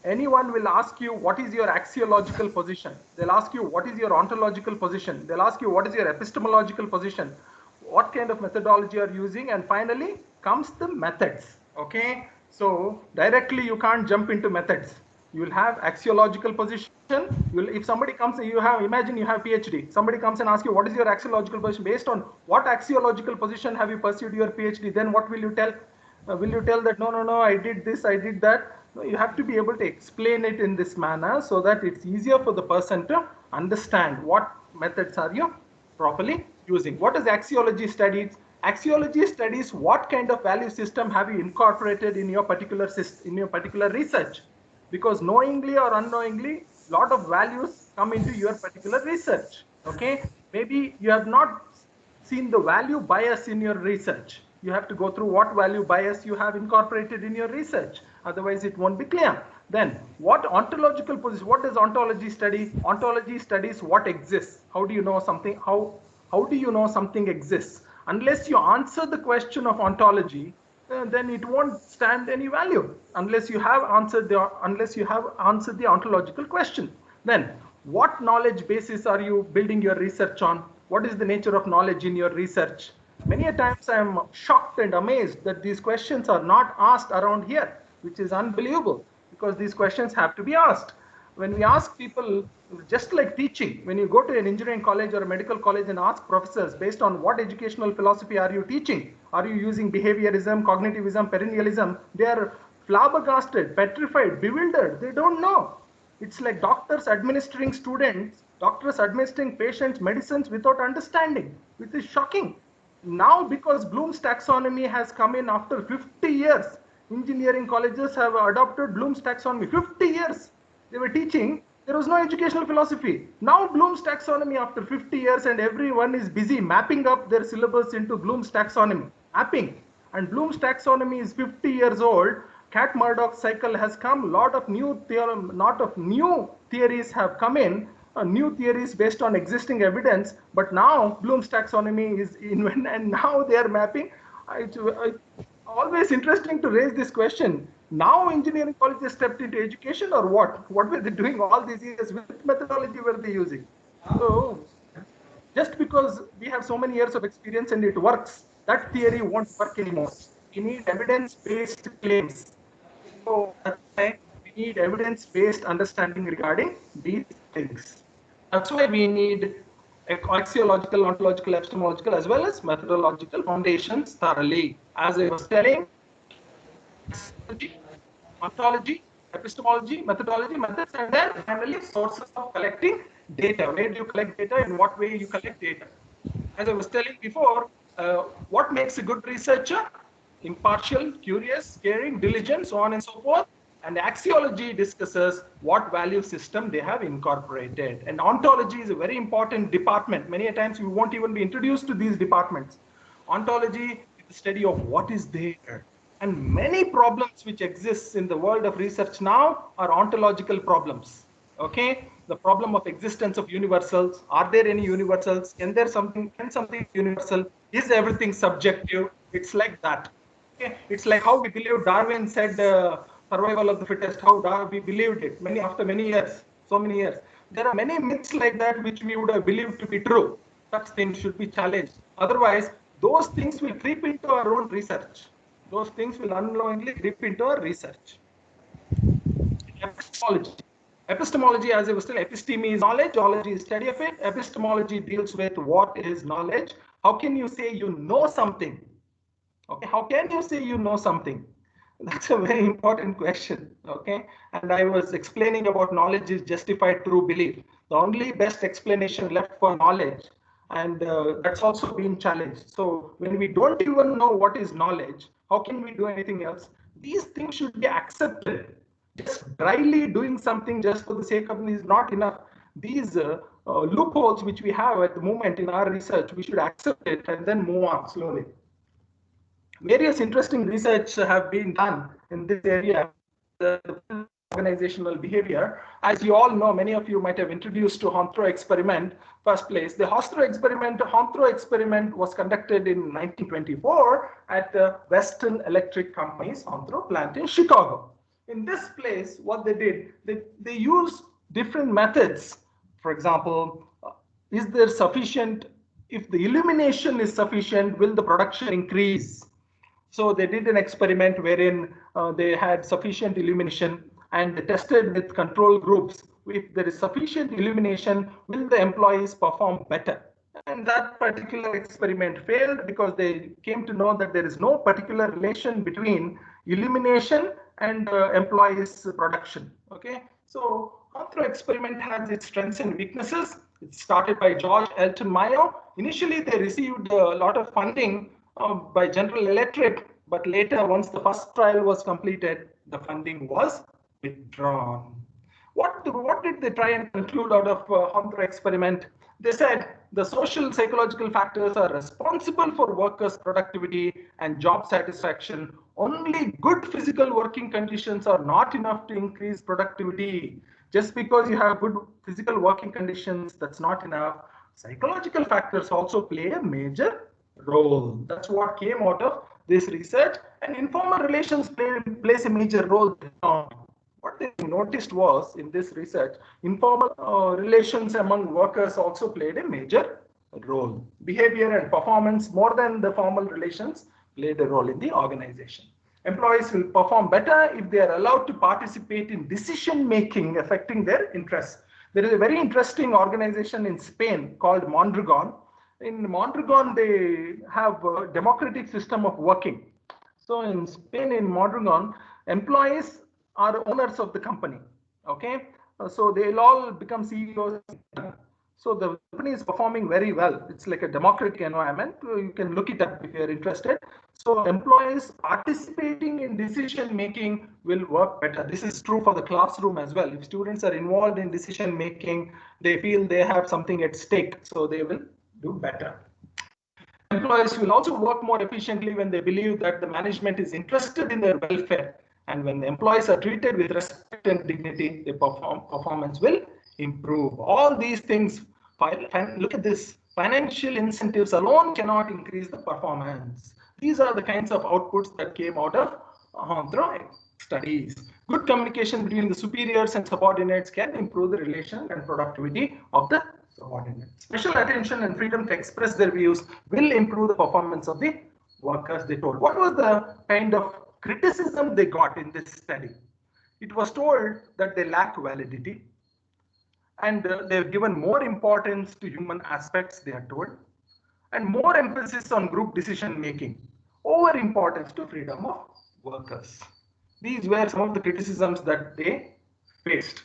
anyone will ask you, what is your axiological position? They'll ask you, what is your ontological position? They'll ask you, what is your epistemological position? What kind of methodology are you using? And finally comes the methods. Okay, so directly you can't jump into methods. You will have axiological position. If somebody comes, imagine you have PhD. Somebody comes and asks you, what is your axiological position? Based on what axiological position have you pursued your PhD? Then what will you tell? Will you tell that, no, I did this, I did that? No, you have to be able to explain it in this manner so that it's easier for the person to understand what methods are you properly using. What is axiology studies? Axiology studies what kind of value system have you incorporated in your particular research, because knowingly or unknowingly lot of values come into your particular research. Okay, maybe you have not seen the value bias in your research. You have to go through what value bias you have incorporated in your research. Otherwise, it won't be clear. Then, what ontological position? What does ontology study? Ontology studies what exists. How do you know something? How do you know something exists? Unless you answer the question of ontology, then it won't stand any value unless you have answered the ontological question. Then, what knowledge basis are you building your research on? What is the nature of knowledge in your research? Many a times I am shocked and amazed that these questions are not asked around here, which is unbelievable, because these questions have to be asked. When we ask people, just like teaching, when you go to an engineering college or a medical college and ask professors based on what educational philosophy are you teaching? Are you using behaviorism, cognitivism, perennialism? They are flabbergasted, petrified, bewildered. They don't know. It's like doctors administering patients medicines without understanding, which is shocking. Now, because Bloom's taxonomy has come in after 50 years, engineering colleges have adopted Bloom's taxonomy. 50 years they were teaching, there was no educational philosophy. Now Bloom's taxonomy after 50 years, and everyone is busy mapping up their syllabus into Bloom's taxonomy. Mapping. And Bloom's taxonomy is 50 years old. Cat-Murdoch cycle has come. Lot of new theories have come in. New theories based on existing evidence, but now Bloom's taxonomy is invented, and now they are mapping. It's always interesting to raise this question. Now engineering colleges stepped into education, or what? What were they doing all these years? Which methodology were they using? So just because we have so many years of experience and it works, that theory won't work anymore. We need evidence-based claims. So that's why we need evidence-based understanding regarding these things. That's why we need axiological, ontological, epistemological, as well as methodological foundations thoroughly. As I was telling, ontology, epistemology, methodology, methods, and then finally sources of collecting data. Where do you collect data? In what way you collect data? As I was telling before, what makes a good researcher? Impartial, curious, caring, diligent, so on and so forth. And axiology discusses what value system they have incorporated. And ontology is a very important department. Many a times we won't even be introduced to these departments. Ontology is the study of what is there. And many problems which exist in the world of research now are ontological problems. Okay, the problem of existence of universals. Are there any universals? Can something be universal? Is everything subjective? It's like that. Okay, it's like how we believe Darwin said survival of the fittest. How we believed it after many years, so many years. There are many myths like that which we would have believed to be true. Such things should be challenged. Otherwise, those things will creep into our own research. Those things will unknowingly creep into our research. Epistemology. Epistemology, as I was telling, episteme is knowledge, ology is study of it. Epistemology deals with what is knowledge. How can you say you know something? Okay, how can you say you know something? That's a very important question. Okay, and I was explaining about knowledge is justified through belief. The only best explanation left for knowledge, and that's also been challenged. So when we don't even know what is knowledge, how can we do anything else? These things should be accepted. Just dryly doing something just for the sake of it is not enough. These loopholes which we have at the moment in our research, we should accept it and then move on slowly. Various interesting research have been done in this area, the organizational behavior. As you all know, many of you might have introduced to Honthrow experiment. First place, the Honthrow experiment was conducted in 1924 at the Western Electric Company's Honthrow plant in Chicago. In this place, what they did, they used different methods. For example, is there sufficient, if the illumination is sufficient, will the production increase? So they did an experiment wherein they had sufficient illumination and they tested with control groups. If there is sufficient illumination, will the employees perform better? And that particular experiment failed because they came to know that there is no particular relation between illumination and employees' production. Okay, so Honthrow experiment has its strengths and weaknesses. It started by George Elton Mayo. Initially, they received a lot of funding by General Electric, but later, once the first trial was completed, the funding was withdrawn. What did they try and conclude out of Hondra experiment? They said the social psychological factors are responsible for workers' productivity and job satisfaction. Only good physical working conditions are not enough to increase productivity. Just because you have good physical working conditions, that's not enough. Psychological factors also play a major role. That's what came out of this research. And informal relations plays a major role. What they noticed was in this research, informal relations among workers also played a major role. Behavior and performance, more than the formal relations, played a role in the organization. Employees will perform better if they are allowed to participate in decision making affecting their interests. There is a very interesting organization in Spain called Mondragon. In Mondragon, they have a democratic system of working. So in Spain, in Mondragon, employees are owners of the company. Okay, so they'll all become CEOs. So the company is performing very well. It's like a democratic environment. You can look it up if you're interested. So employees participating in decision making will work better. This is true for the classroom as well. If students are involved in decision making, they feel they have something at stake, so they will do better. Employees will also work more efficiently when they believe that the management is interested in their welfare. And when the employees are treated with respect and dignity, the performance will improve. All these things, look at this, financial incentives alone cannot increase the performance. These are the kinds of outputs that came out of studies. Good communication between the superiors and subordinates can improve the relation and productivity of the subordinates. Special attention and freedom to express their views will improve the performance of the workers, they told. What was the kind of criticism they got in this study? It was told that they lack validity, and they've given more importance to human aspects, they are told, and more emphasis on group decision making, over importance to freedom of workers. These were some of the criticisms that they faced.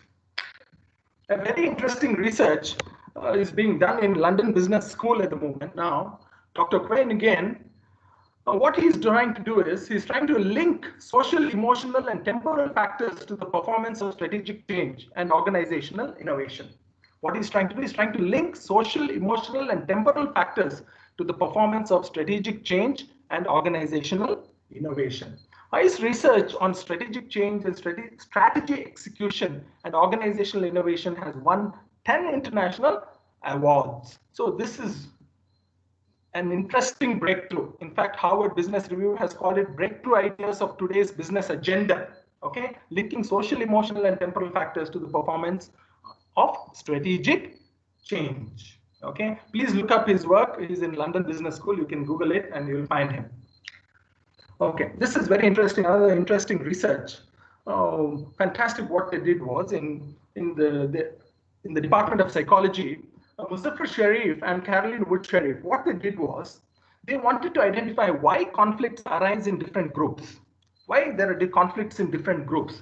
A very interesting research is being done in London Business School at the moment now. Dr. Quinn again, what he's trying to do is he's trying to link social, emotional, and temporal factors to the performance of strategic change and organizational innovation. What he's trying to do is trying to link social, emotional, and temporal factors to the performance of strategic change and organizational innovation. His research on strategic change and strategy execution and organizational innovation has won 10 international awards. So this is an interesting breakthrough. In fact, Harvard Business Review has called it breakthrough ideas of today's business agenda. Okay, linking social, emotional, and temporal factors to the performance of strategic change. Okay, please look up his work. He's in London Business School. You can Google it and you'll find him. Okay, this is very interesting. Another interesting research. Fantastic. What they did was in the Department of Psychology, Muzaffar Sharif and Caroline Wood Sharif. What they did was they wanted to identify why conflicts arise in different groups. Why there are conflicts in different groups?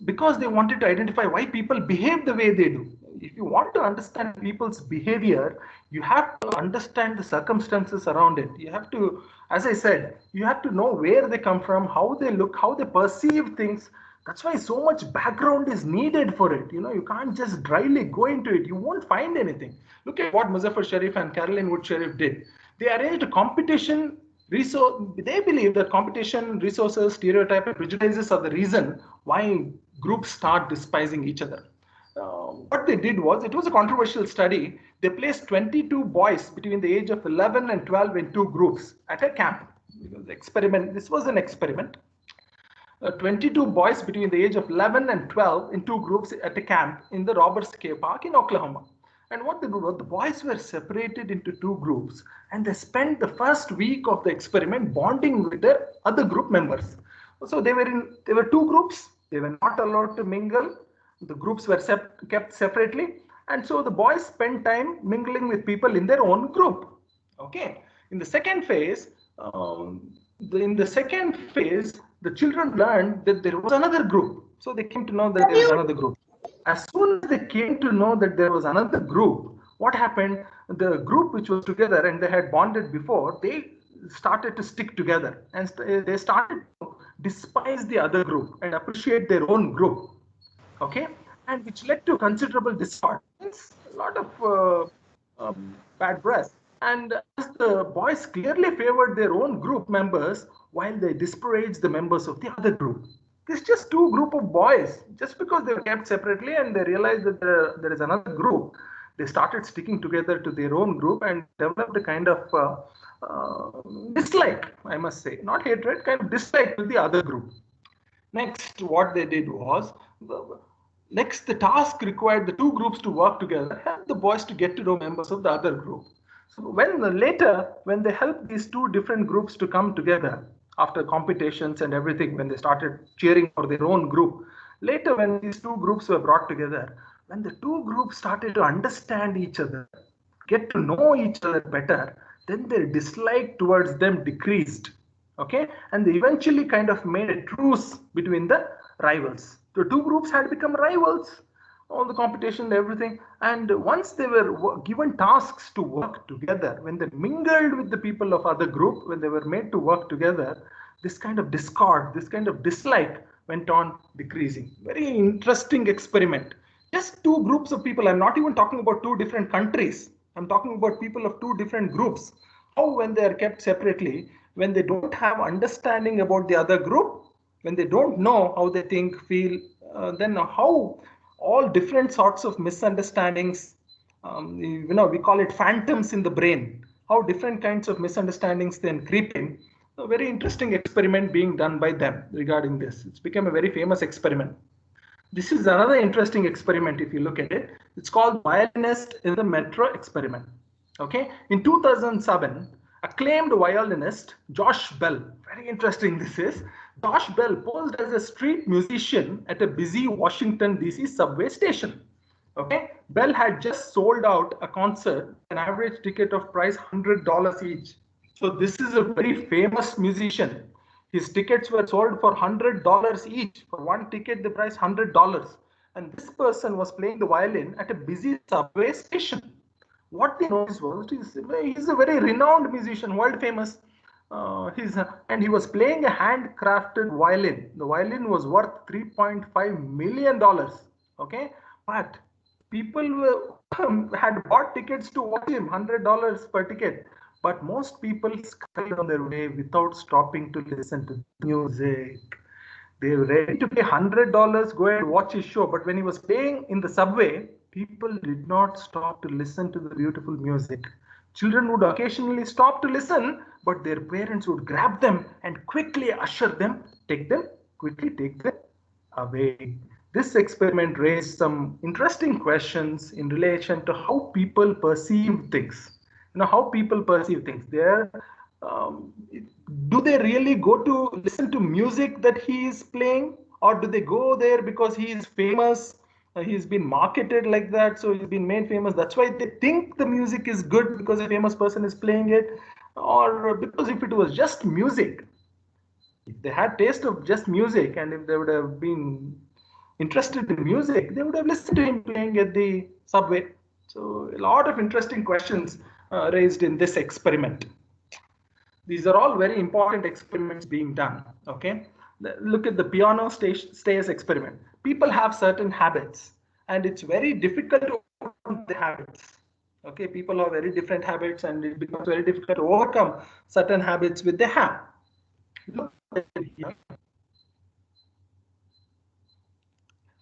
Because they wanted to identify why people behave the way they do. If you want to understand people's behavior, you have to understand the circumstances around it. You have to, as I said, you have to know where they come from, how they look, how they perceive things. That's why so much background is needed for it. You know, you can't just dryly go into it. You won't find anything. Look at what Muzaffar Sharif and Caroline Wood Sharif did. They arranged a competition. They believe that competition, resources, stereotype, and prejudices are the reason why groups start despising each other. What they did was, it was a controversial study. They placed 22 boys between the age of 11 and 12 in two groups at a camp. This was an experiment. 22 boys between the age of 11 and 12 in two groups at a camp in the Roberts Cave Park in Oklahoma. And what they did was, the boys were separated into two groups, and they spent the first week of the experiment bonding with their other group members. So there were two groups. They were not allowed to mingle. The groups were kept separately, and so the boys spent time mingling with people in their own group. Okay. In the second phase, the children learned that there was another group. So they came to know that there was another group. As soon as they came to know that there was another group, what happened? The group which was together and they had bonded before, they started to stick together, and they started to despise the other group and appreciate their own group. okay, and which led to considerable discord. It's a lot of bad breath. And as the boys clearly favored their own group members while they disparaged the members of the other group. It's just two group of boys. Just because they were kept separately and they realized that there is another group, they started sticking together to their own group and developed a kind of dislike, I must say, not hatred, kind of dislike to the other group. Next, what they did was, the task required the two groups to work together, help the boys to get to know members of the other group. So when they helped these two different groups to come together after competitions and everything, when they started cheering for their own group, later when these two groups were brought together, when the two groups started to understand each other, get to know each other better, then their dislike towards them decreased. Okay, and they eventually kind of made a truce between the rivals. The two groups had become rivals, all the competition and everything. And once they were given tasks to work together, when they mingled with the people of other group, when they were made to work together, this kind of discord, this kind of dislike went on decreasing. Very interesting experiment. Just two groups of people. I'm not even talking about two different countries. I'm talking about people of two different groups. How when they are kept separately, when they don't have understanding about the other group, when they don't know how they think, feel, then how all different sorts of misunderstandings, we call it phantoms in the brain, how different kinds of misunderstandings then creep in. A very interesting experiment being done by them regarding this. It's become a very famous experiment. This is another interesting experiment if you look at it. It's called Violinist in the Metro experiment. Okay, in 2007, acclaimed violinist Josh Bell, very interesting this is, Josh Bell posed as a street musician at a busy Washington DC subway station. Okay, Bell had just sold out a concert, an average ticket of price $100 each. So this is a very famous musician. His tickets were sold for $100 each. For one ticket, the price $100. And this person was playing the violin at a busy subway station. What they noticed was he's a very renowned musician, world famous. And he was playing a handcrafted violin. The violin was worth $3.5 million. Okay, but people had bought tickets to watch him, $100 per ticket. But most people scurried on their way without stopping to listen to music. They were ready to pay $100, go and watch his show. But when he was playing in the subway, people did not stop to listen to the beautiful music. Children would occasionally stop to listen, but their parents would grab them and quickly usher them, quickly take them away. This experiment raised some interesting questions in relation to how people perceive things. How people perceive things. Do they really go to listen to music that he is playing, or do they go there because he is famous? He's been marketed like that, so he's been made famous. That's why they think the music is good because a famous person is playing it, or because if it was just music, if they had taste of just music, and if they would have been interested in music, they would have listened to him playing at the subway. So a lot of interesting questions raised in this experiment. These are all very important experiments being done. Okay, look at the piano stairs experiment. People have certain habits, and it's very difficult to overcome the habits. Okay, people have very different habits, and it becomes very difficult to overcome certain habits which they have. Look at it here.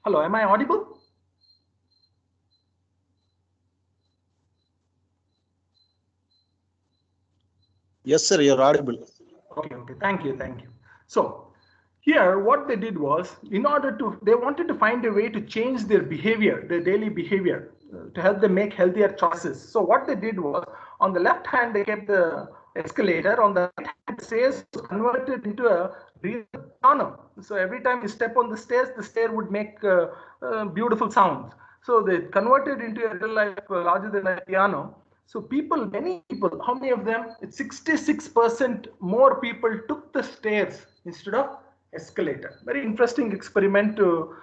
Hello, am I audible? Yes, sir, you're audible. Okay, thank you. So here what they did was, they wanted to find a way to change their behavior, their daily behavior, to help them make healthier choices. So what they did was, on the left hand they kept the escalator, on the right hand the stairs was converted into a real piano. So every time you step on the stairs, the stair would make beautiful sounds. So they converted into a real life, larger than life piano. So many people, how many of them? It's 66% more people took the stairs instead of escalator. Very interesting experiment to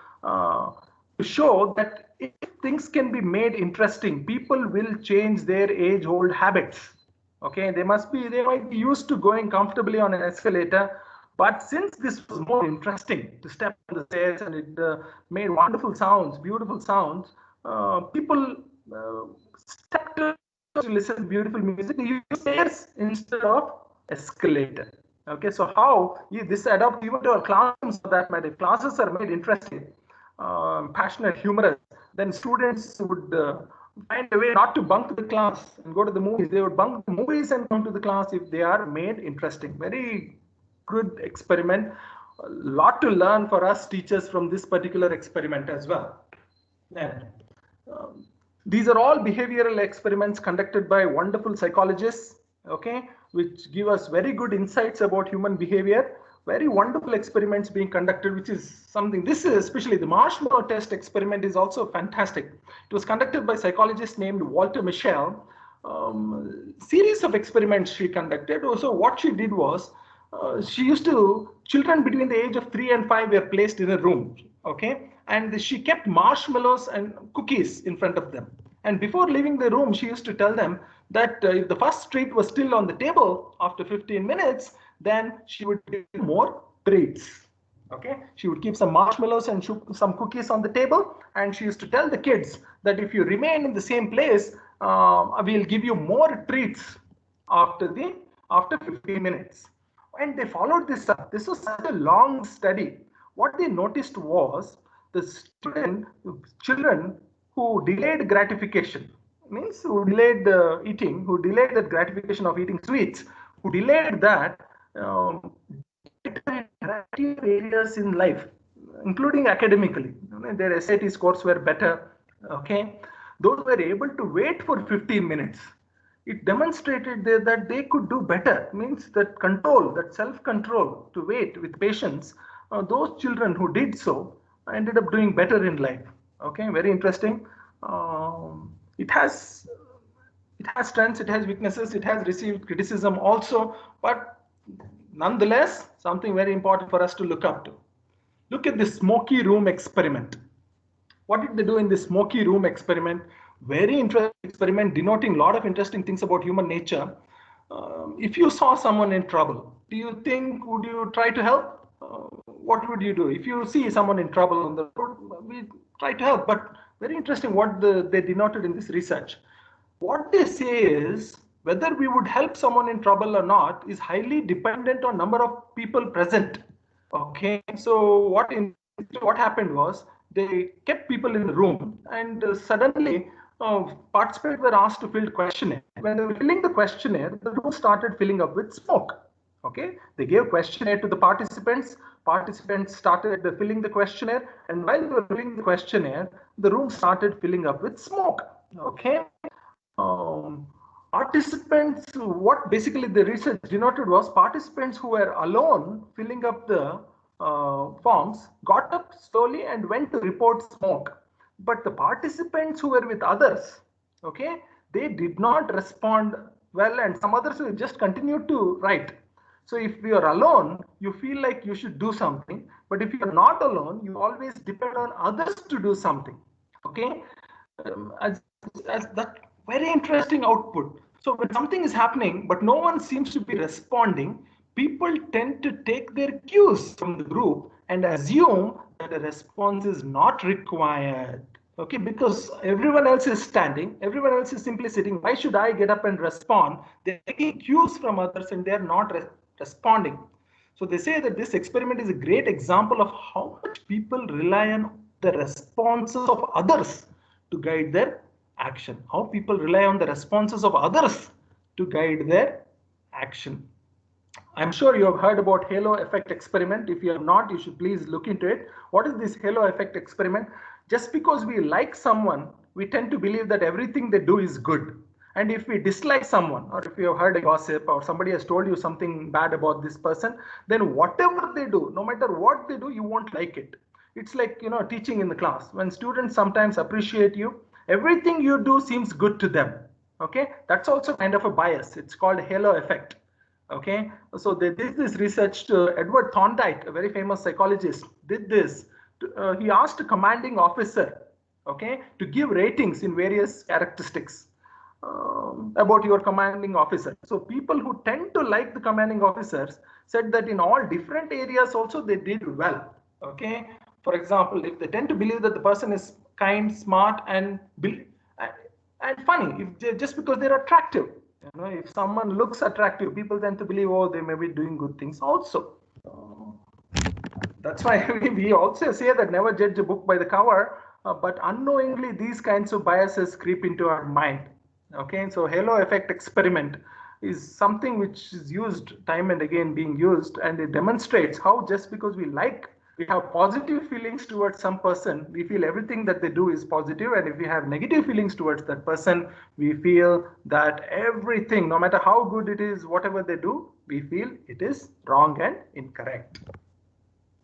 show that if things can be made interesting, people will change their age-old habits. Okay, they might be used to going comfortably on an escalator, But since this was more interesting to step on the stairs and it made wonderful sounds, beautiful sounds, people stuck to listen to beautiful music. They use stairs instead of escalator. Okay, so how this adapt even to our classrooms for that matter. If classes are made interesting, passionate, humorous, then students would find a way not to bunk the class and go to the movies. They would bunk the movies and come to the class if they are made interesting. Very good experiment. A lot to learn for us teachers from this particular experiment as well. And, these are all behavioral experiments conducted by wonderful psychologists, okay, which give us very good insights about human behavior. Very wonderful experiments being conducted, which is something, this is especially the marshmallow test experiment is also fantastic. It was conducted by psychologist named Walter Mischel. Series of experiments she conducted. So what she did was, she used to, children between the age of 3 and 5 were placed in a room, okay, and she kept marshmallows and cookies in front of them. And before leaving the room, she used to tell them that if the first treat was still on the table after 15 minutes, then she would give more treats. Okay, she would keep some marshmallows and some cookies on the table, and she used to tell the kids that if you remain in the same place, we'll give you more treats after 15 minutes. And they followed this up. This was such a long study. What they noticed was the children who delayed gratification, means who delayed eating, who delayed the gratification of eating sweets, who delayed that areas in life, including academically. Their SAT scores were better. Okay, those were able to wait for 15 minutes. It demonstrated that they could do better, means that control, that self-control to wait with patience. Those children who did so ended up doing better in life. Okay, very interesting. It has strengths, it has weaknesses, it has received criticism also, but nonetheless, something very important for us to look up to. Look at the smoky room experiment. What did they do in this smoky room experiment? Very interesting experiment, denoting a lot of interesting things about human nature. If you saw someone in trouble, do you think, would you try to help? What would you do? If you see someone in trouble on the road, we try to help. But very interesting what they denoted in this research. What they say is, whether we would help someone in trouble or not is highly dependent on number of people present. Okay, so what happened was, they kept people in the room, and suddenly participants were asked to fill questionnaire. When they were filling the questionnaire, the room started filling up with smoke. Okay, they gave questionnaire to the participants. Participants started filling the questionnaire, and while they were filling the questionnaire, the room started filling up with smoke. Okay, participants, what basically the research denoted was, participants who were alone filling up the forms got up slowly and went to report smoke. But the participants who were with others, okay, they did not respond well, and some others will just continue to write. So if you are alone, you feel like you should do something, but if you are not alone, you always depend on others to do something. Okay, as that very interesting output. So when something is happening, but no one seems to be responding, people tend to take their cues from the group and assume that a response is not required. Okay, because everyone else is standing, everyone else is simply sitting. Why should I get up and respond? They're taking cues from others and they're not responding. So they say that this experiment is a great example of how much people rely on the responses of others to guide their action. How people rely on the responses of others to guide their action. I'm sure you have heard about halo effect experiment. If you have not, you should please look into it. What is this halo effect experiment? Just because we like someone, we tend to believe that everything they do is good. And if we dislike someone, or if you have heard a gossip, or somebody has told you something bad about this person, then whatever they do, no matter what they do, you won't like it. It's like, you know, teaching in the class. When students sometimes appreciate you, everything you do seems good to them. Okay, that's also kind of a bias. It's called halo effect. Okay, so they did this research to Edward Thorndike, a very famous psychologist, did this. He asked a commanding officer, okay, to give ratings in various characteristics. about your commanding officer. So people who tend to like the commanding officers said that in all different areas also they did well. Okay. For example, if they tend to believe that the person is kind, smart, and funny, if just because they're attractive. If someone looks attractive, people tend to believe, oh, they may be doing good things also. That's why we also say that never judge a book by the cover, but unknowingly these kinds of biases creep into our mind. Okay, so halo effect experiment is something which is used time and again being used, and it demonstrates how just because we have positive feelings towards some person, we feel everything that they do is positive, and if we have negative feelings towards that person, we feel that everything, no matter how good it is, whatever they do, we feel it is wrong and incorrect.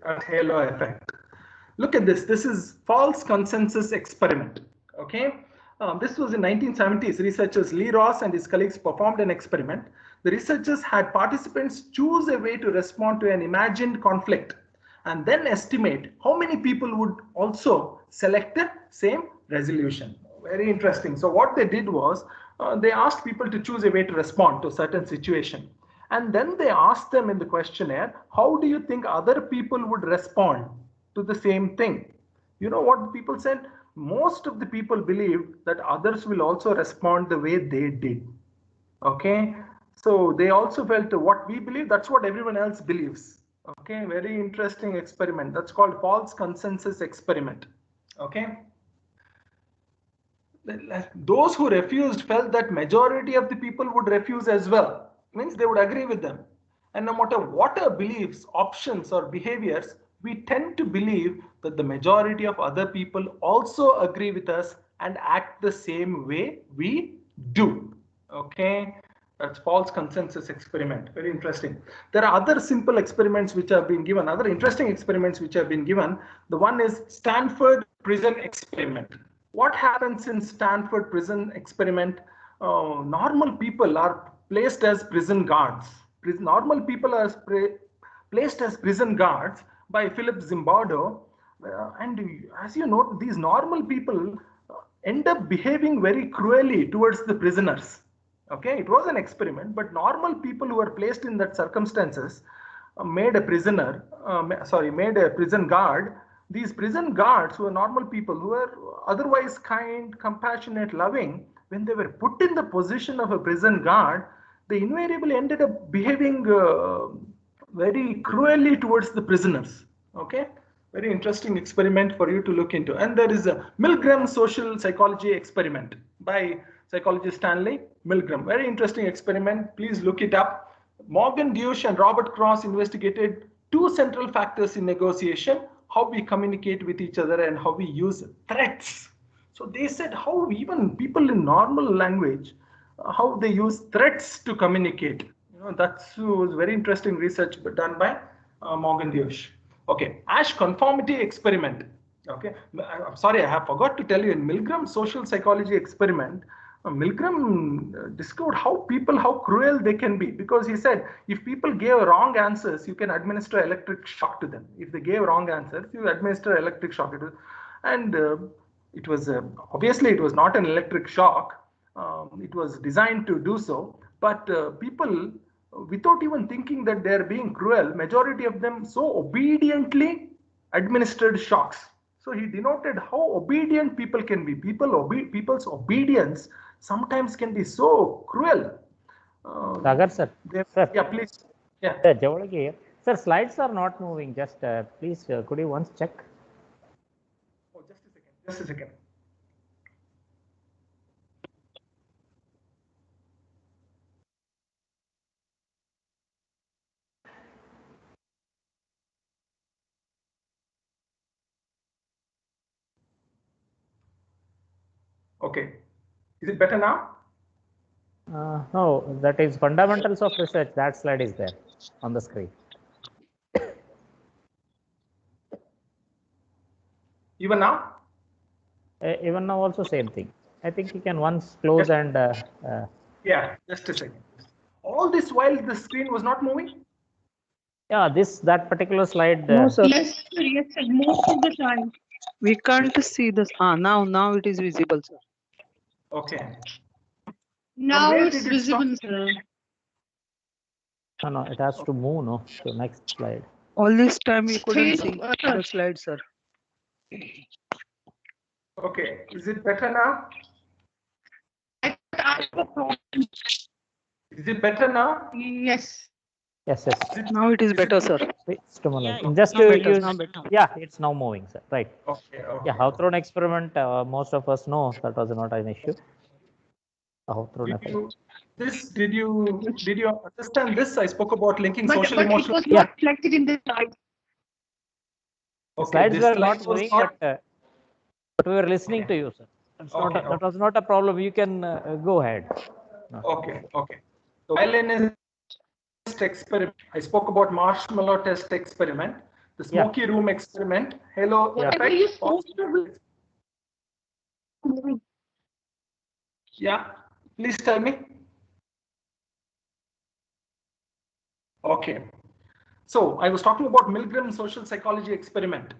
That halo effect. Look at this. This is false consensus experiment. Okay. This was in 1970s. Researchers Lee Ross and his colleagues performed an experiment. The researchers had participants choose a way to respond to an imagined conflict and then estimate how many people would also select the same resolution. Very interesting. So what they did was they asked people to choose a way to respond to a certain situation. And then they asked them in the questionnaire, how do you think other people would respond to the same thing? You know what people said? Most of the people believed that others will also respond the way they did. Okay. So they also felt what we believe, that's what everyone else believes. Okay. Very interesting experiment. That's called false consensus experiment. Okay. Those who refused felt that majority of the people would refuse as well. Means they would agree with them. And no matter what our beliefs, options, or behaviors, we tend to believe that the majority of other people also agree with us and act the same way we do. Okay. That's false consensus experiment. Very interesting. There are other simple experiments which have been given, other interesting experiments which have been given. The one is Stanford prison experiment. What happens in Stanford prison experiment? Normal people are placed as prison guards. Normal people are placed as prison guards by Philip Zimbardo. And as you know, these normal people end up behaving very cruelly towards the prisoners. Okay, it was an experiment, but normal people who were placed in that circumstances made a prison guard. These prison guards who are normal people, who are otherwise kind, compassionate, loving, when they were put in the position of a prison guard, they invariably ended up behaving very cruelly towards the prisoners. Okay, very interesting experiment for you to look into. And there is a Milgram social psychology experiment by psychologist Stanley Milgram. Very interesting experiment. Please look it up. Morgan Deutsch and Robert Cross investigated two central factors in negotiation: how we communicate with each other and how we use threats. So they said how even people in normal language, how they use threats to communicate. That was very interesting research done by Morgan Deutsch. Okay, Ash conformity experiment. Okay, I'm sorry, I have forgot to tell you, in Milgram social psychology experiment, Milgram discovered how cruel they can be, because he said if people gave wrong answers, you can administer electric shock to them. If they gave wrong answers, you administer electric shock. And it was obviously it was not an electric shock. It was designed to do so, but people, without even thinking that they are being cruel, majority of them so obediently administered shocks. So he denoted how obedient people can be. People's obedience sometimes can be so cruel. Sagar sir. Sir. Yeah, please. Yeah. Sir, sir, slides are not moving. Just please, could you once check? Oh, just a second. Just a second. Okay. Is it better now? No, that is fundamentals of research. That slide is there on the screen. Even now? Even now also same thing. I think you can once close and... yeah, just a second. All this while the screen was not moving? Yeah, that particular slide... No, sir. Yes, sir, most of the time. We can't see this. Now it is visible, sir. Okay. Now where it's did it stop? visible, sir. No, it has to move, no? So next slide. All this time we couldn't Stage, see the slide, sir. Okay, is it better now? Is it better now? Yes. Yes. Now it is better, sir. Just now to better, use, now better. yeah, it's now moving, sir. Right. Okay. Yeah, Hawthorne experiment. Most of us know that was not an issue. Hawthorne effect. Did you understand this? I spoke about linking But social it emotional. was not reflected in the slide. Okay, Slides this were slide not was moving, not. but we were listening to you, sir. That was not a problem. You can go ahead. No. Okay. So violinist experiment. I spoke about marshmallow test experiment, the smoky room experiment, halo Whatever you effect. spoke to. Yeah, please tell me. Okay. So I was talking about Milgram's social psychology experiment,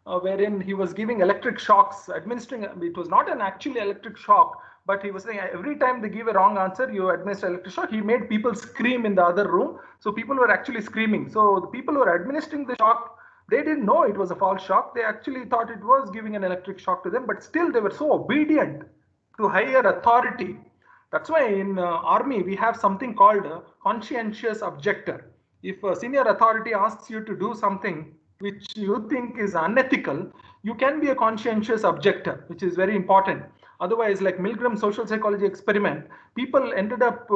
wherein he was giving electric shocks, administering. It was not an actually electric shock, but he was saying every time they give a wrong answer, you administer electric shock. He made people scream in the other room, so people were actually screaming. So the people who were administering the shock, they didn't know it was a false shock. They actually thought it was giving an electric shock to them, but still they were so obedient to higher authority. That's why in army we have something called a conscientious objector. If a senior authority asks you to do something which you think is unethical, you can be a conscientious objector, which is very important. Otherwise, like Milgram's social psychology experiment, people ended up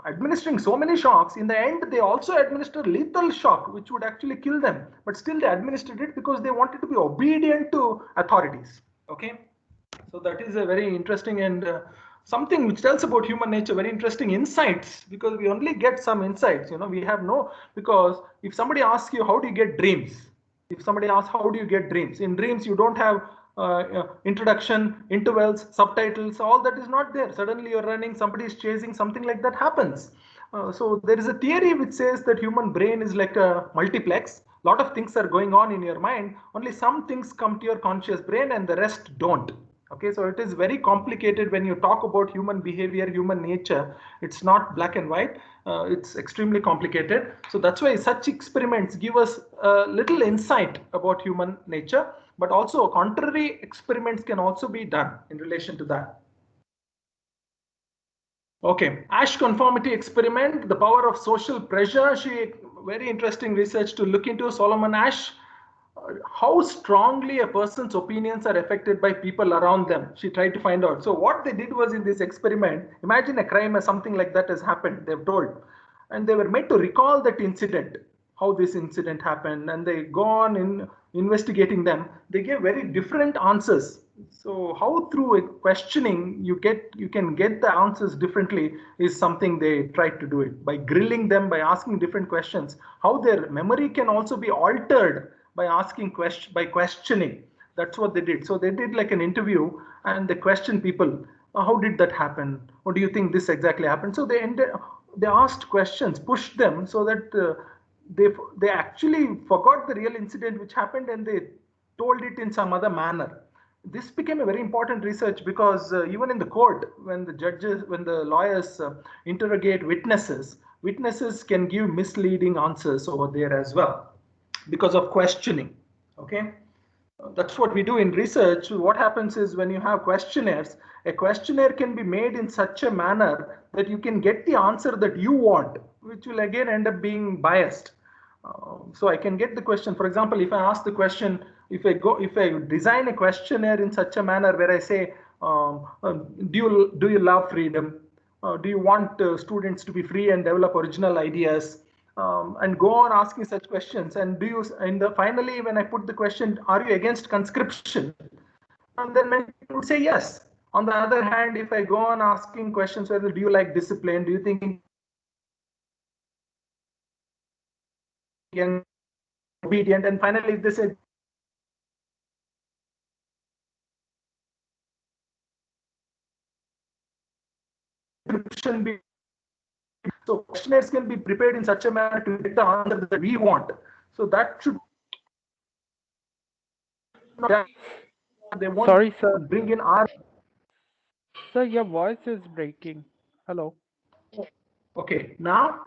administering so many shocks. In the end, they also administered lethal shock, which would actually kill them. But still they administered it because they wanted to be obedient to authorities. Okay. So that is a very interesting and something which tells about human nature, very interesting insights, because we only get some insights, we have no, because if somebody asks you, how do you get dreams? If somebody asks, how do you get dreams? In dreams, you don't have introduction, intervals, subtitles, all that is not there. Suddenly you're running, somebody is chasing, something like that happens. So there is a theory which says that human brain is like a multiplex. A lot of things are going on in your mind. Only some things come to your conscious brain and the rest don't. Okay, so it is very complicated when you talk about human behavior, human nature. It's not black and white. It's extremely complicated. So that's why such experiments give us a little insight about human nature, but also contrary experiments can also be done in relation to that. Okay, Ash conformity experiment, the power of social pressure. Very interesting research to look into. Solomon Ash, how strongly a person's opinions are affected by people around them. She tried to find out. So what they did was, in this experiment, imagine a crime or something like that has happened, they've told, and they were made to recall that incident, how this incident happened, and they go on in investigating them. They gave very different answers. So how through a questioning you can get the answers differently is something they tried to do it by grilling them, by asking different questions. How their memory can also be altered by asking questioning. That's what they did. So they did like an interview and they questioned people. How did that happen? Or do you think this exactly happened? So they asked questions, pushed them so that they actually forgot the real incident which happened and they told it in some other manner. This became a very important research because even in the court, when the lawyers interrogate witnesses can give misleading answers over there as well, because of questioning. Okay, that's what we do in research. What happens is, when you have questionnaires, a questionnaire can be made in such a manner that you can get the answer that you want, which will again end up being biased. So I can get the question. For example, if I ask the question, if I design a questionnaire in such a manner where I say, do you love freedom? Do you want students to be free and develop original ideas? And go on asking such questions. And finally, when I put the question, are you against conscription? And then many people would say yes. On the other hand, if I go on asking questions, whether do you like discipline? Do you think obedient? And finally, if they say so questionnaires can be prepared in such a manner to get the answer that we want. So that should not, they won't Sorry, sir. bring in our. Sir, your voice is breaking. Hello. Okay, now?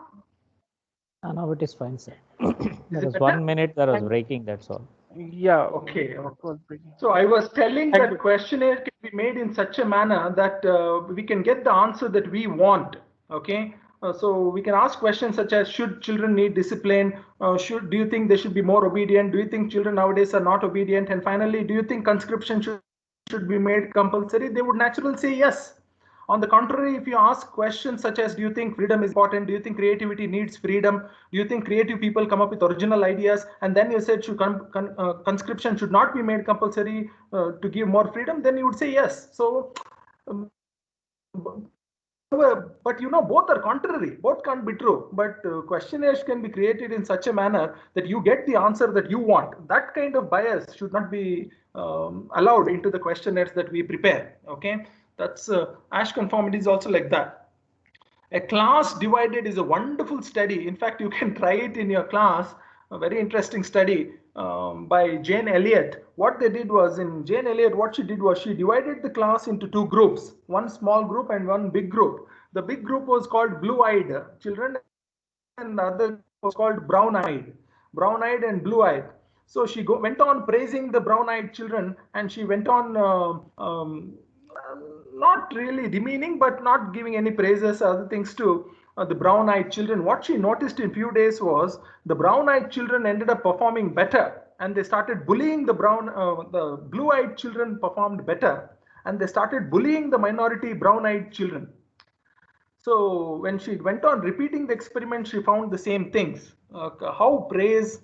Now it is fine, sir. Is There it was better? 1 minute that was breaking, that's all. Yeah. Okay. It was breaking. So I was telling Thank that you. questionnaire can be made in such a manner that we can get the answer that we want. Okay. So we can ask questions such as, should children need discipline? Do you think they should be more obedient? Do you think children nowadays are not obedient? And finally, do you think conscription should be made compulsory? They would naturally say yes. On the contrary, if you ask questions such as, do you think freedom is important? Do you think creativity needs freedom? Do you think creative people come up with original ideas? And then you said conscription should not be made compulsory to give more freedom, then you would say yes. So, but both are contrary, both can't be true. But questionnaires can be created in such a manner that you get the answer that you want. That kind of bias should not be allowed into the questionnaires that we prepare. Okay, that's Ash conformity is also like that. A class divided is a wonderful study. In fact, you can try it in your class. A very interesting study by Jane Elliott. What they did was, in Jane Elliott, what she did was she divided the class into two groups, one small group and one big group. The big group was called blue-eyed children, and the other was called brown-eyed and blue-eyed. So she went on praising the brown-eyed children, and she went on not really demeaning, but not giving any praises, other things to the brown-eyed children. What she noticed in few days was the brown-eyed children ended up performing better, and they started bullying the blue-eyed children performed better, and they started bullying the minority brown-eyed children. So when she went on repeating the experiment, she found the same things. How praise,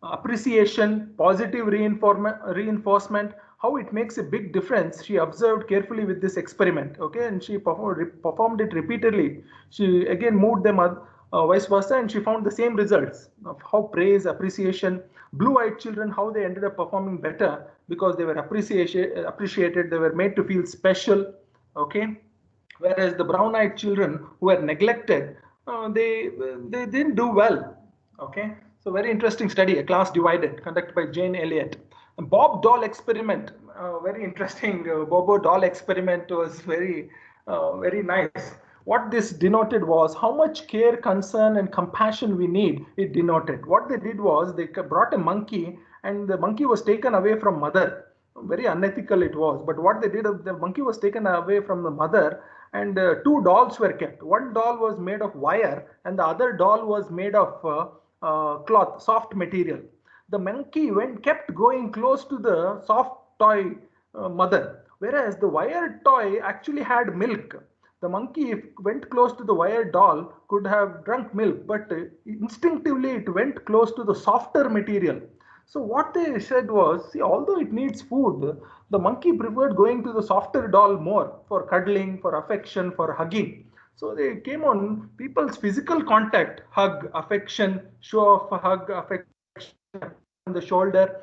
appreciation, positive reinforcement, how it makes a big difference. She observed carefully with this experiment. Okay, and she performed it repeatedly. She again moved them vice versa, and she found the same results of how praise, appreciation, blue-eyed children, how they ended up performing better because they were appreciated, they were made to feel special. Okay. Whereas the brown-eyed children who were neglected, they didn't do well. Okay, so very interesting study, a class divided, conducted by Jane Elliott. And Bob Doll experiment, very interesting. Bobo Doll experiment was very nice. What this denoted was how much care, concern, and compassion we need. It denoted. What they did was they brought a monkey, and the monkey was taken away from mother. Very unethical it was. But what they did, the monkey was taken away from the mother, and two dolls were kept. One doll was made of wire, and the other doll was made of cloth, soft material. The monkey kept going close to the soft toy mother, whereas the wired toy actually had milk. The monkey, if went close to the wired doll, could have drunk milk, but instinctively it went close to the softer material. So what they said was, see, although it needs food, the monkey preferred going to the softer doll more for cuddling, for affection, for hugging. So they came on people's physical contact, hug, affection, show of a hug, affection on the shoulder.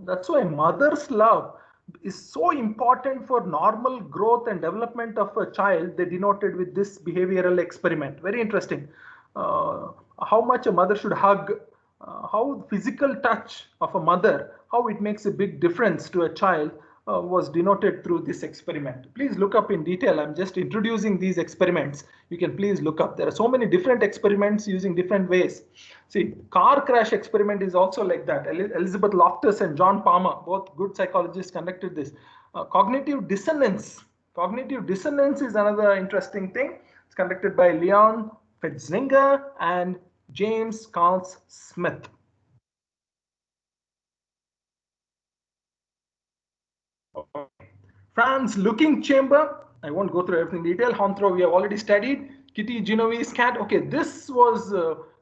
That's why mother's love is so important for normal growth and development of a child. They denoted with this behavioral experiment. Very interesting. How much a mother should hug, how physical touch of a mother, how it makes a big difference to a child was denoted through this experiment. Please look up in detail. I'm just introducing these experiments. You can please look up. There are so many different experiments using different ways. See, car crash experiment is also like that. Elizabeth Loftus and John Palmer, both good psychologists, conducted this. Cognitive dissonance. Cognitive dissonance is another interesting thing. It's conducted by Leon Fetzinger and James Carl Smith. Franz looking chamber. I won't go through everything in detail. Honthro, we have already studied. Kitty Genovese cat. Okay, this was,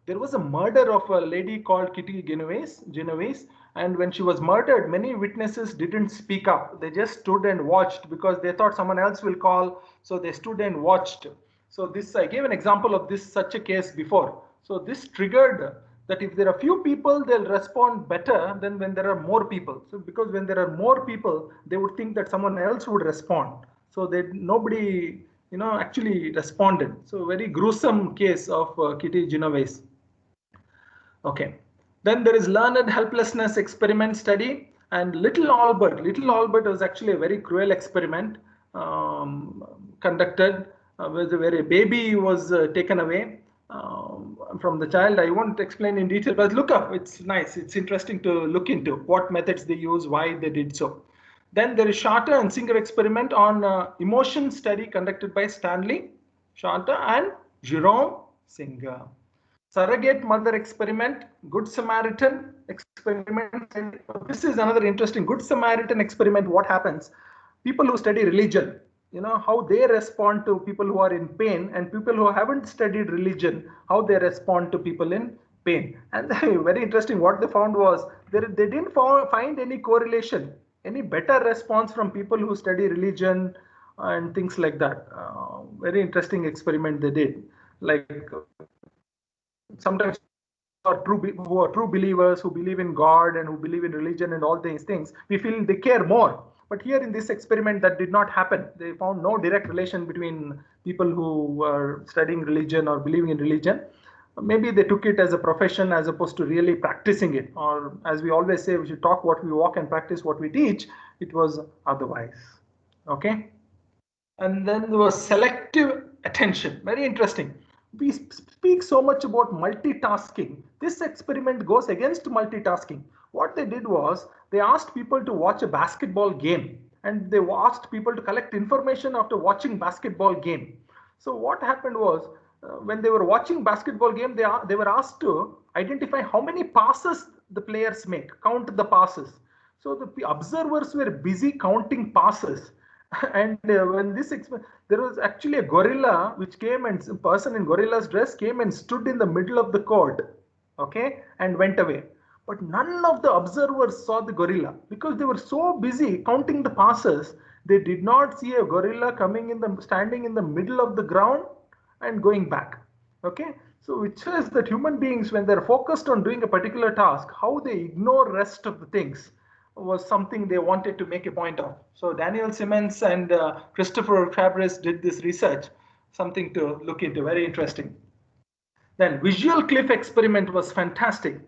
there was a murder of a lady called Kitty Genovese. And when she was murdered, many witnesses didn't speak up. They just stood and watched because they thought someone else will call. So they stood and watched. So this, I gave an example of this, such a case before. So this triggered that if there are few people, they'll respond better than when there are more people. So because when there are more people, they would think that someone else would respond. So nobody, actually responded. So very gruesome case of Kitty Genovese. Okay. Then there is learned helplessness experiment study and Little Albert. Little Albert was actually a very cruel experiment. conducted where a baby was taken away from the child. I won't explain in detail, but look up. It's nice. It's interesting to look into what methods they use, why they did so. Then there is Charter and Singer experiment on emotion study conducted by Stanley Charter and Jerome Singer. Surrogate mother experiment, Good Samaritan experiment. This is another interesting Good Samaritan experiment. What happens? People who study religion, how they respond to people who are in pain, and people who haven't studied religion, how they respond to people in pain. And very interesting, what they found was they didn't find any correlation, any better response from people who study religion and things like that. Very interesting experiment they did. Like sometimes who are true believers, who believe in God and who believe in religion and all these things, we feel they care more. But here in this experiment, that did not happen. They found no direct relation between people who were studying religion or believing in religion. Maybe they took it as a profession as opposed to really practicing it. Or as we always say, we should talk what we walk and practice what we teach. It was otherwise. Okay. And then there was selective attention. Very interesting. We speak so much about multitasking. This experiment goes against multitasking. What they did was they asked people to watch a basketball game, and they asked people to collect information after watching basketball game. So what happened was when they were watching basketball game, they were asked to identify how many passes the players make, count the passes. So the observers were busy counting passes. And when there was actually a gorilla which came, and a person in gorilla's dress came and stood in the middle of the court, okay, and went away. But none of the observers saw the gorilla because they were so busy counting the passes. They did not see a gorilla standing in the middle of the ground and going back. Okay, so which says that human beings, when they're focused on doing a particular task, how they ignore rest of the things was something they wanted to make a point of. So Daniel Simmons and Christopher Fabris did this research, something to look into, very interesting. Then visual cliff experiment was fantastic.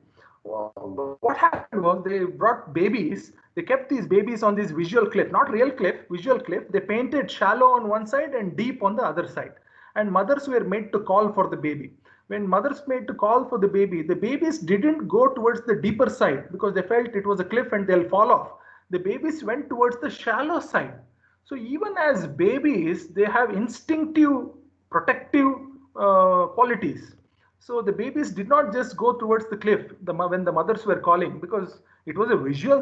What happened was they brought babies, they kept these babies on this visual cliff, not real cliff, visual cliff. They painted shallow on one side and deep on the other side. And mothers were made to call for the baby. When mothers made to call for the babies didn't go towards the deeper side because they felt it was a cliff and they'll fall off. The babies went towards the shallow side. So even as babies, they have instinctive protective qualities. So the babies did not just go towards the cliff when the mothers were calling, because it was a visual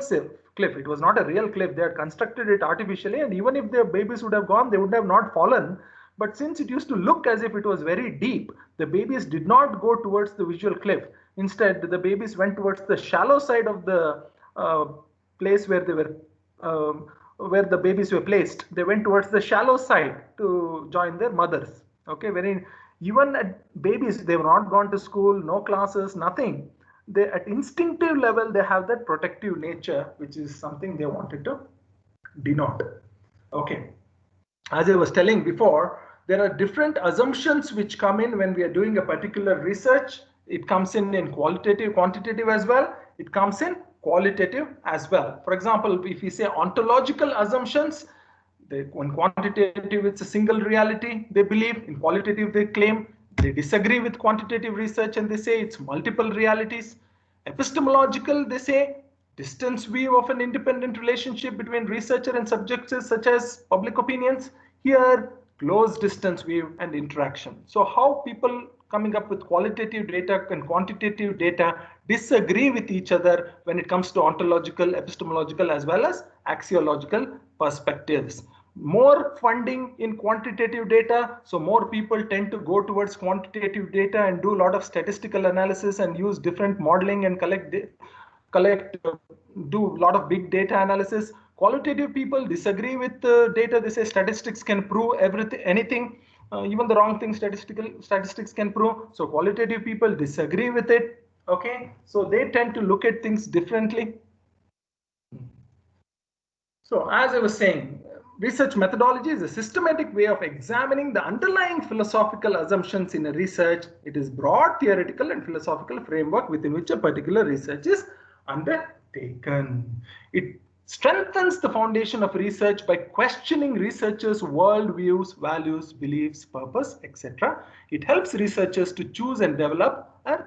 cliff. It was not a real cliff. They had constructed it artificially, and even if the babies would have gone, they would have not fallen. But since it used to look as if it was very deep, the babies did not go towards the visual cliff. Instead, the babies went towards the shallow side of the place where they were, where the babies were placed. They went towards the shallow side to join their mothers. Okay, even at babies, they were not gone to school, no classes, nothing. They, at instinctive level, they have that protective nature, which is something they wanted to denote. Okay, as I was telling before, there are different assumptions which come in when we are doing a particular research. It comes in qualitative, quantitative as well. It comes in qualitative as well. For example, if we say ontological assumptions, when quantitative it's a single reality they believe, in qualitative they claim, they disagree with quantitative research and they say it's multiple realities. Epistemological, they say distance view of an independent relationship between researcher and subjects such as public opinions. Here, close distance view and interaction. So how people coming up with qualitative data and quantitative data disagree with each other when it comes to ontological, epistemological as well as axiological perspectives. More funding in quantitative data, so more people tend to go towards quantitative data and do a lot of statistical analysis and use different modeling and do a lot of big data analysis. Qualitative people disagree with the data. They say statistics can prove anything, even the wrong thing statistics can prove. So qualitative people disagree with it. Okay, so they tend to look at things differently. So as I was saying, research methodology is a systematic way of examining the underlying philosophical assumptions in a research. It is broad theoretical and philosophical framework within which a particular research is undertaken. strengthens the foundation of research by questioning researchers' worldviews, values, beliefs, purpose, etc. It helps researchers to choose and develop a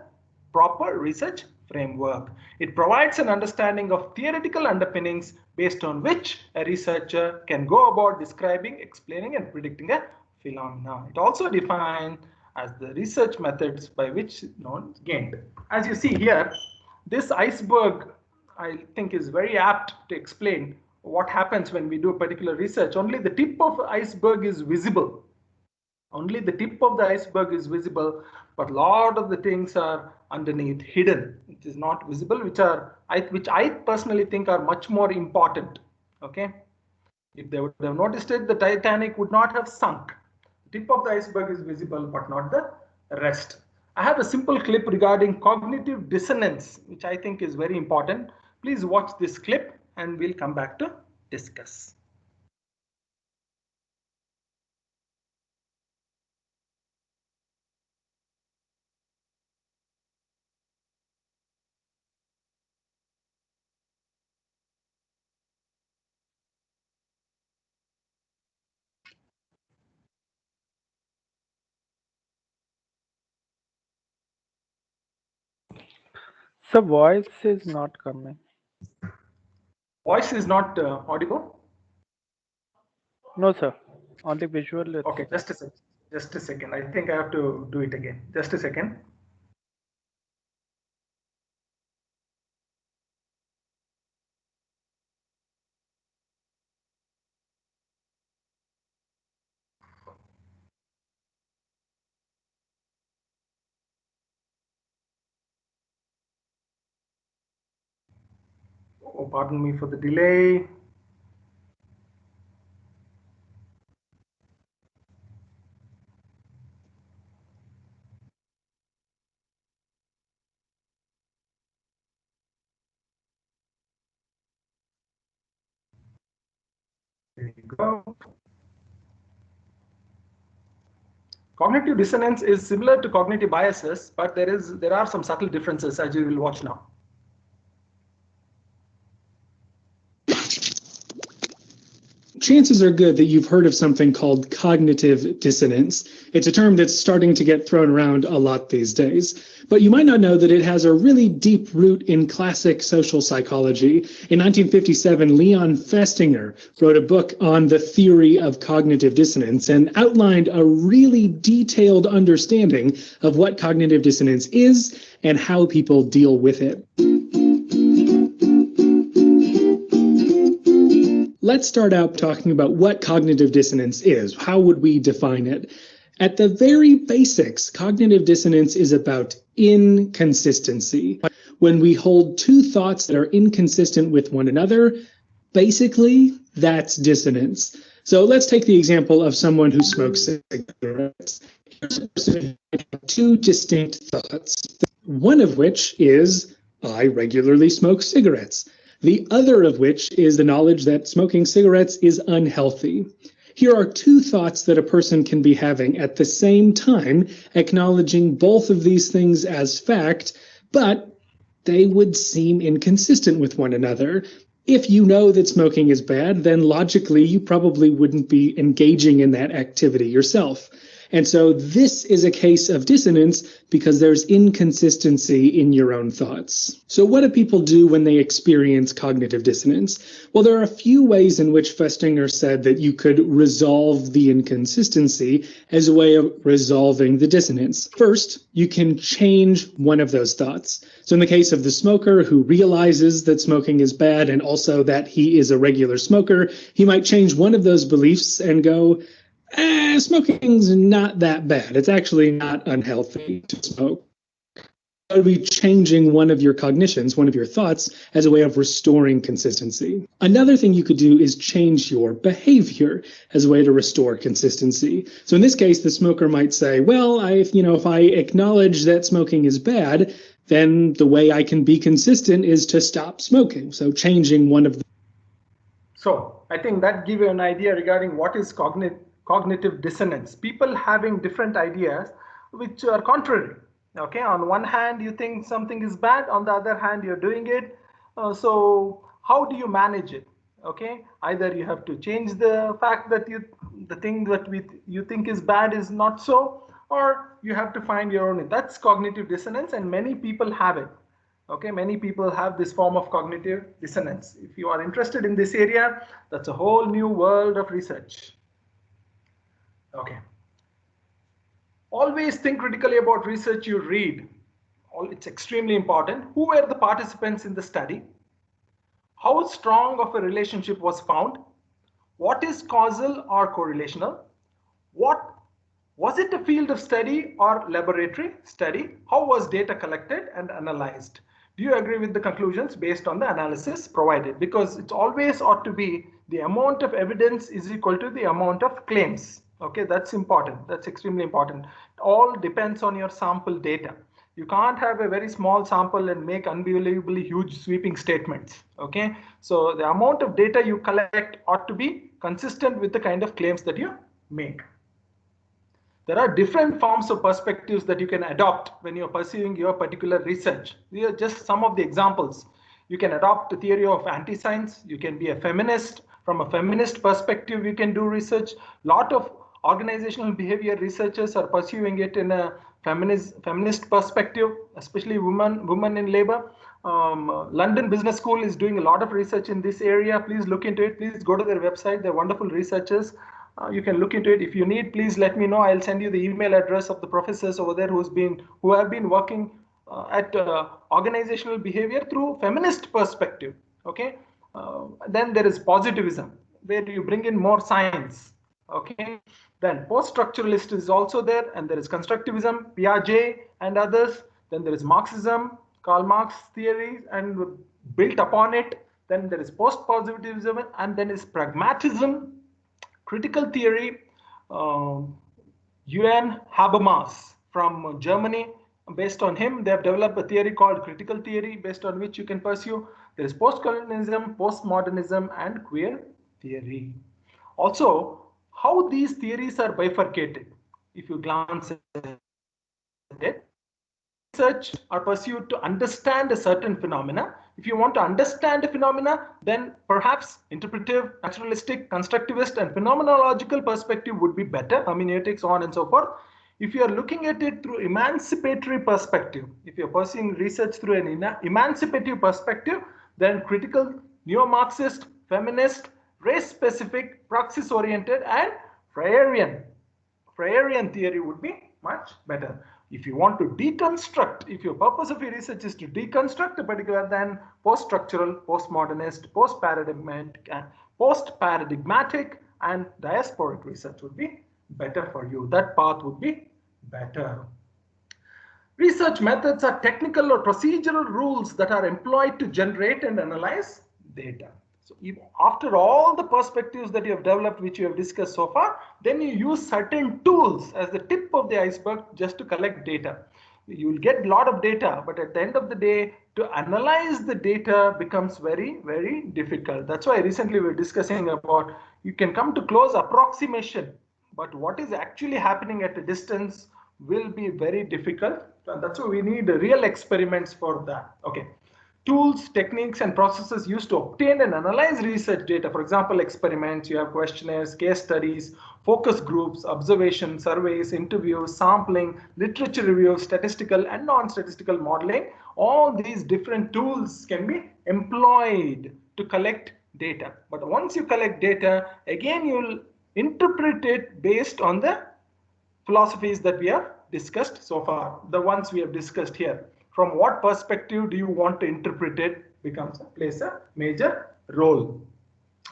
proper research framework. It provides an understanding of theoretical underpinnings based on which a researcher can go about describing, explaining, and predicting a phenomena. It also defines as the research methods by which knowledge gained. As you see here, this iceberg, I think, is very apt to explain what happens when we do particular research. Only the tip of the iceberg is visible. Only the tip of the iceberg is visible, but a lot of the things are underneath, hidden. It is not visible, which I personally think are much more important. Okay, if they would have noticed it, the Titanic would not have sunk. The tip of the iceberg is visible, but not the rest. I have a simple clip regarding cognitive dissonance, which I think is very important. Please watch this clip and we'll come back to discuss. So voice is not coming. Voice is not audible? No, sir. Only visual. Okay, just a second. Just a second. I think I have to do it again. Just a second. Oh, pardon me for the delay. There you go. Cognitive dissonance is similar to cognitive biases, but there are some subtle differences, as you will watch now. Chances are good that you've heard of something called cognitive dissonance. It's a term that's starting to get thrown around a lot these days. But you might not know that it has a really deep root in classic social psychology. In 1957, Leon Festinger wrote a book on the theory of cognitive dissonance and outlined a really detailed understanding of what cognitive dissonance is and how people deal with it. Let's start out talking about what cognitive dissonance is. How would we define it? At the very basics, cognitive dissonance is about inconsistency. When we hold two thoughts that are inconsistent with one another, basically, that's dissonance. So let's take the example of someone who smokes cigarettes. Two distinct thoughts, one of which is, I regularly smoke cigarettes. The other of which is the knowledge that smoking cigarettes is unhealthy. Here are two thoughts that a person can be having at the same time, acknowledging both of these things as fact, but they would seem inconsistent with one another. If you know that smoking is bad, then logically you probably wouldn't be engaging in that activity yourself. And so this is a case of dissonance because there's inconsistency in your own thoughts. So what do people do when they experience cognitive dissonance? Well, there are a few ways in which Festinger said that you could resolve the inconsistency as a way of resolving the dissonance. First, you can change one of those thoughts. So in the case of the smoker who realizes that smoking is bad and also that he is a regular smoker, he might change one of those beliefs and go, smoking's not that bad. It's actually not unhealthy to smoke. That would be changing one of your cognitions, one of your thoughts, as a way of restoring consistency. Another thing you could do is change your behavior as a way to restore consistency. So in this case, the smoker might say, well, if I acknowledge that smoking is bad, then the way I can be consistent is to stop smoking. So changing one of the... So I think that gives you an idea regarding what is cognitive dissonance. People having different ideas which are contrary. Okay, on one hand you think something is bad, on the other hand you're doing it. So how do you manage it? Okay, either you have to change the fact that the thing that you think is bad is not so, or you have to find your own. That's cognitive dissonance, and many people have it. Okay, many people have this form of cognitive dissonance. If you are interested in this area, that's a whole new world of research. Okay. Always think critically about research you read. It's extremely important. Who were the participants in the study? How strong of a relationship was found? What is causal or correlational? What was it a field of study or laboratory study? How was data collected and analyzed? Do you agree with the conclusions based on the analysis provided? Because it always ought to be the amount of evidence is equal to the amount of claims. Okay, that's important. That's extremely important. It all depends on your sample data. You can't have a very small sample and make unbelievably huge sweeping statements. Okay, so the amount of data you collect ought to be consistent with the kind of claims that you make. There are different forms of perspectives that you can adopt when you're pursuing your particular research. These are just some of the examples. You can adopt the theory of anti-science. You can be a feminist. From a feminist perspective, you can do research. A lot of organizational behavior researchers are pursuing it in a feminist perspective, especially women in labor. London Business School is doing a lot of research in this area. Please look into it. Please go to their website. They're wonderful researchers. You can look into it. If you need, please let me know. I'll send you the email address of the professors over there who have been working at organizational behavior through feminist perspective. Okay. Then there is positivism, where you bring in more science. Okay. Then post-structuralist is also there, and there is constructivism, Piaget and others. Then there is Marxism, Karl Marx theory, and built upon it. Then there is post-positivism, and then is pragmatism, critical theory. Johann Habermas from Germany. Based on him, they have developed a theory called critical theory, based on which you can pursue. There is post-colonialism, postmodernism, and queer theory. Also, how these theories are bifurcated, if you glance at it. Research are pursued to understand a certain phenomena. If you want to understand a phenomena, then perhaps interpretive, naturalistic, constructivist, and phenomenological perspective would be better, hermeneutics, on and so forth. If you are looking at it through emancipatory perspective, if you're pursuing research through an emancipative perspective, then critical, neo-Marxist, feminist, race-specific, praxis-oriented, and Freirean theory would be much better. If you want to deconstruct, if your purpose of your research is to deconstruct a particular, then post-structural, postmodernist, post-paradigmatic, and diasporic research would be better for you. That path would be better. Research methods are technical or procedural rules that are employed to generate and analyze data. So after all the perspectives that you have developed, which you have discussed so far, then you use certain tools as the tip of the iceberg just to collect data. You will get a lot of data, but at the end of the day, to analyze the data becomes very, very difficult. That's why recently we were discussing about you can come to close approximation, but what is actually happening at a distance will be very difficult. And that's why we need real experiments for that. Okay. Tools, techniques, and processes used to obtain and analyze research data. For example, experiments, you have questionnaires, case studies, focus groups, observation, surveys, interviews, sampling, literature review, statistical and non-statistical modeling. All these different tools can be employed to collect data. But once you collect data, again, you'll interpret it based on the philosophies that we have discussed so far, the ones we have discussed here. From what perspective do you want to interpret it plays a major role.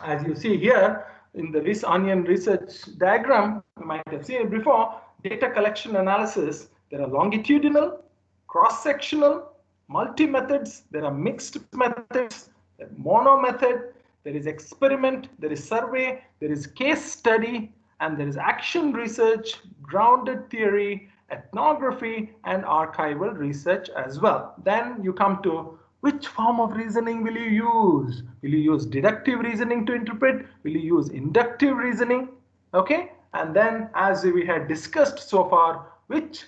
As you see here in the onion research diagram, you might have seen it before, data collection analysis, there are longitudinal, cross-sectional, multi-methods, there are mixed methods, there are mono method, there is experiment, there is survey, there is case study, and there is action research, grounded theory, ethnography, and archival research as well. Then you come to which form of reasoning will you use? Will you use deductive reasoning to interpret? Will you use inductive reasoning? Okay, and then as we had discussed so far, which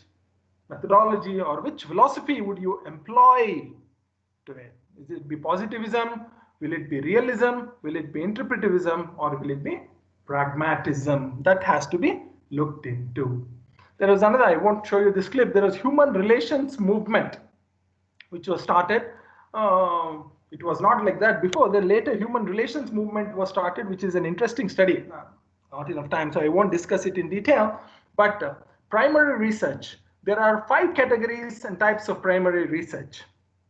methodology or which philosophy would you employ to it? Is it be positivism, Will it be realism? Will it be interpretivism? Or will it be pragmatism? That has to be looked into. There was another, I won't show you this clip, there was human relations movement which was started. It was not like that before. The later human relations movement was started, which is an interesting study. Not enough time, so I won't discuss it in detail. But primary research, there are 5 categories and types of primary research.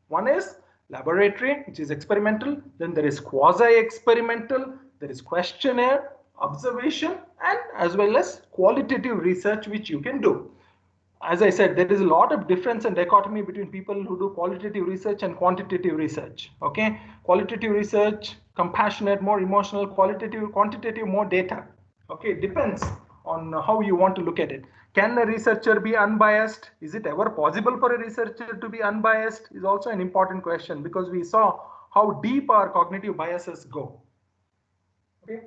One is laboratory, which is experimental. Then there is quasi-experimental, there is questionnaire, observation, and as well as qualitative research, which you can do. As I said, there is a lot of difference and dichotomy between people who do qualitative research and quantitative research. Okay, qualitative research, compassionate, more emotional; quantitative, more data. Okay, it depends on how you want to look at it. Can a researcher be unbiased? Is it ever possible for a researcher to be unbiased? Is also an important question, because we saw how deep our cognitive biases go. Okay,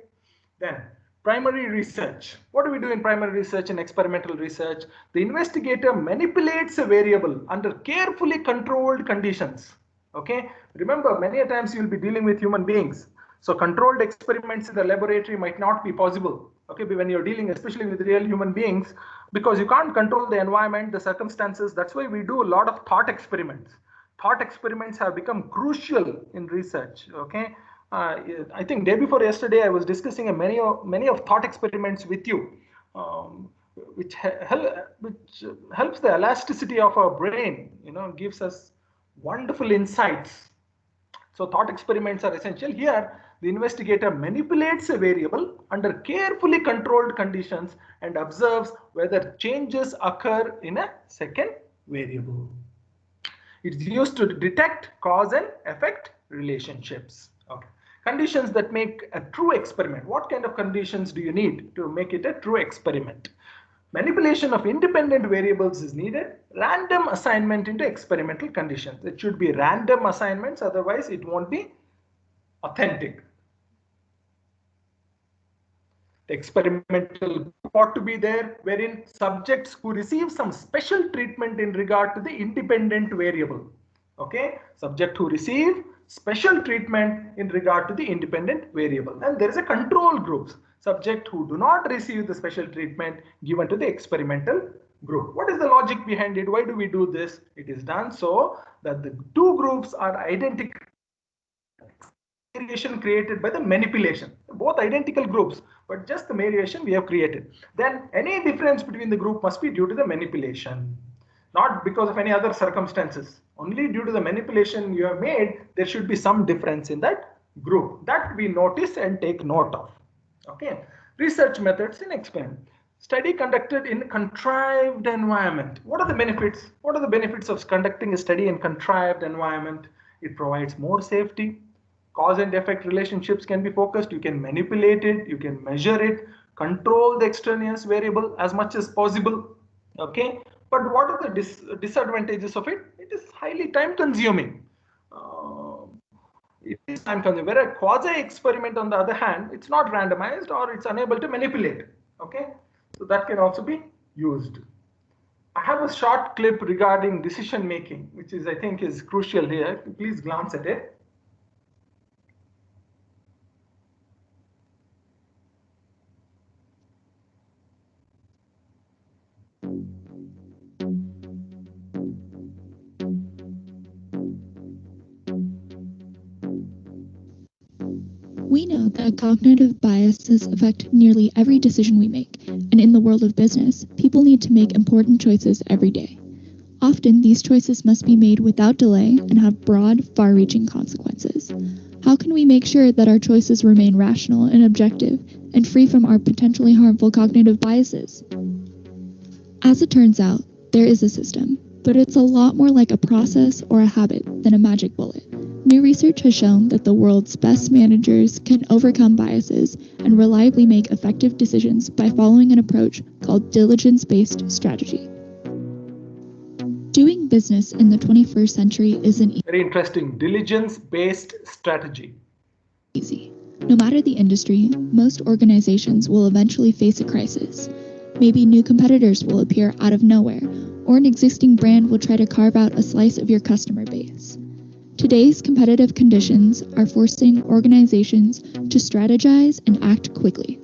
then primary research. What do we do in primary research and experimental research? The investigator manipulates a variable under carefully controlled conditions. Okay, remember, many a times you'll be dealing with human beings. So controlled experiments in the laboratory might not be possible. Okay, but when you're dealing especially with real human beings, because you can't control the environment, the circumstances. That's why we do a lot of thought experiments. Thought experiments have become crucial in research. Okay. I think day before yesterday, I was discussing many of thought experiments with you, which helps the elasticity of our brain, gives us wonderful insights. So thought experiments are essential. Here, the investigator manipulates a variable under carefully controlled conditions and observes whether changes occur in a second variable. It's used to detect cause and effect relationships. Okay. Conditions that make a true experiment. What kind of conditions do you need to make it a true experiment? Manipulation of independent variables is needed. Random assignment into experimental conditions. It should be random assignments, otherwise it won't be authentic. The experimental group ought to be there, wherein subjects who receive some special treatment in regard to the independent variable. Okay, subject who receive special treatment in regard to the independent variable. And there is a control group, subject who do not receive the special treatment given to the experimental group. What is the logic behind it? Why do we do this? It is done so that the two groups are identical. Variation created by the manipulation, both identical groups, but just the variation we have created. Then any difference between the group must be due to the manipulation, not because of any other circumstances. Only due to the manipulation you have made, there should be some difference in that group. That we notice and take note of. Okay. Research methods in experiment. Study conducted in contrived environment. What are the benefits? What are the benefits of conducting a study in contrived environment? It provides more safety. Cause and effect relationships can be focused. You can manipulate it. You can measure it. Control the extraneous variable as much as possible. Okay. But what are the disadvantages of it? It is highly time consuming. It is time consuming. Whereas a quasi experiment, on the other hand, it's not randomized or it's unable to manipulate. Okay. So that can also be used. I have a short clip regarding decision making, which is, I think, is crucial here. Please glance at it. We know that cognitive biases affect nearly every decision we make, and in the world of business, people need to make important choices every day. Often, these choices must be made without delay and have broad, far-reaching consequences. How can we make sure that our choices remain rational and objective and free from our potentially harmful cognitive biases? As it turns out, there is a system, but it's a lot more like a process or a habit than a magic bullet. New research has shown that the world's best managers can overcome biases and reliably make effective decisions by following an approach called diligence-based strategy. Doing business in the 21st century isn't very interesting. Diligence-based strategy. Easy. No matter the industry, most organizations will eventually face a crisis. Maybe new competitors will appear out of nowhere, or an existing brand will try to carve out a slice of your customer base. Today's competitive conditions are forcing organizations to strategize and act quickly.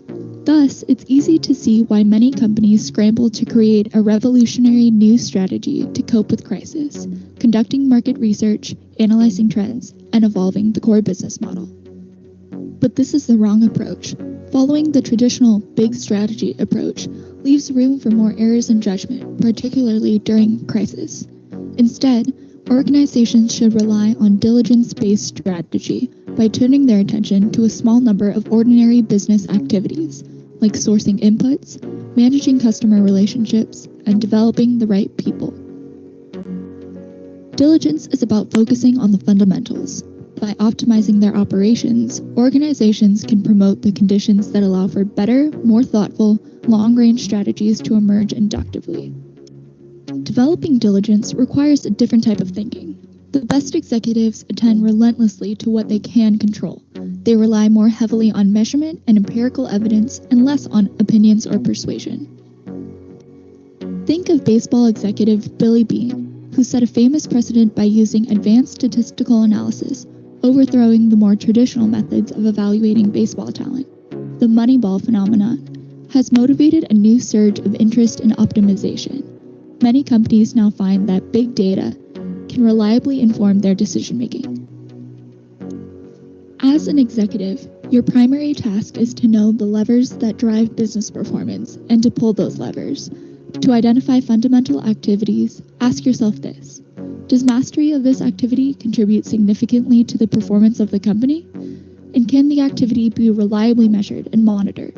Thus, it's easy to see why many companies scramble to create a revolutionary new strategy to cope with crisis, conducting market research, analyzing trends, and evolving the core business model. But this is the wrong approach. Following the traditional big strategy approach leaves room for more errors in judgment, particularly during crisis. Instead, organizations should rely on diligence-based strategy by turning their attention to a small number of ordinary business activities, like sourcing inputs, managing customer relationships, and developing the right people. Diligence is about focusing on the fundamentals. By optimizing their operations, organizations can promote the conditions that allow for better, more thoughtful, long-range strategies to emerge inductively. Developing diligence requires a different type of thinking. The best executives attend relentlessly to what they can control. They rely more heavily on measurement and empirical evidence and less on opinions or persuasion. Think of baseball executive Billy Beane, who set a famous precedent by using advanced statistical analysis, overthrowing the more traditional methods of evaluating baseball talent. The Moneyball phenomenon has motivated a new surge of interest in optimization. Many companies now find that big data can reliably inform their decision-making. As an executive, your primary task is to know the levers that drive business performance and to pull those levers. To identify fundamental activities, ask yourself this: does mastery of this activity contribute significantly to the performance of the company? And can the activity be reliably measured and monitored?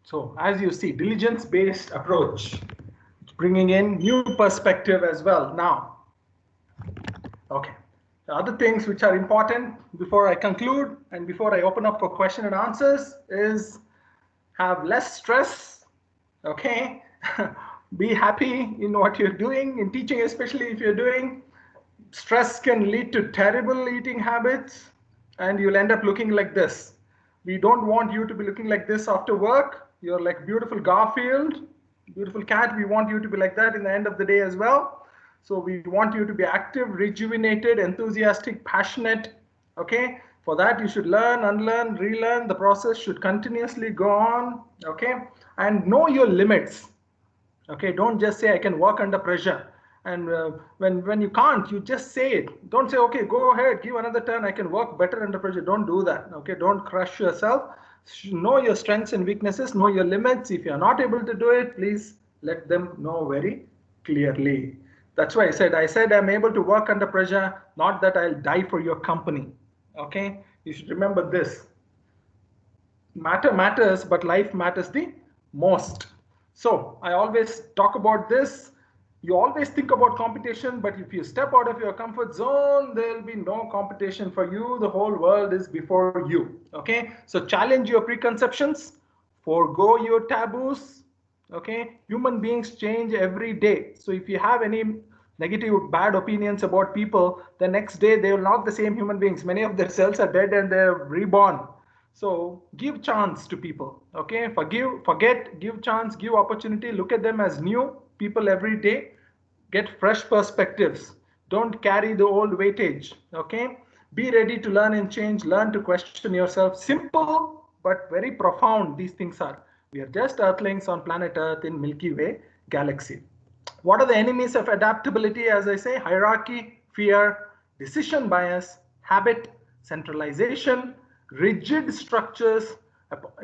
So as you see, diligence-based approach, bringing in new perspective as well now. Okay, the other things which are important before I conclude and before I open up for question and answers is have less stress, okay? Be happy in what you're doing, in teaching especially if you're doing. Stress can lead to terrible eating habits and you'll end up looking like this. We don't want you to be looking like this after work. You're like beautiful Garfield, beautiful cat. We want you to be like that in the end of the day as well. So we want you to be active, rejuvenated, enthusiastic, passionate. Okay. For that, you should learn, unlearn, relearn. The process should continuously go on. Okay. And know your limits. Okay. Don't just say I can work under pressure. And when you can't, you just say it. Don't say, okay, go ahead, give another turn. I can work better under pressure. Don't do that. Okay. Don't crush yourself. Know your strengths and weaknesses, know your limits. If you're not able to do it, please let them know very clearly. That's why I said I'm able to work under pressure, not that I'll die for your company. Okay, you should remember this. Matter matters, but life matters the most. So I always talk about this. You always think about competition, but if you step out of your comfort zone, there'll be no competition for you. The whole world is before you. Okay, so challenge your preconceptions, forego your taboos. Okay, human beings change every day. So if you have any negative, bad opinions about people, the next day they will not the same human beings. Many of their cells are dead and they're reborn. So give chance to people. Okay, forgive, forget, give chance, give opportunity. Look at them as new people every day. Get fresh perspectives. Don't carry the old weightage. Okay, be ready to learn and change. Learn to question yourself. Simple but very profound these things are. We are just earthlings on planet Earth in Milky Way galaxy. What are the enemies of adaptability? As I say, hierarchy, fear, decision bias, habit, centralization, rigid structures.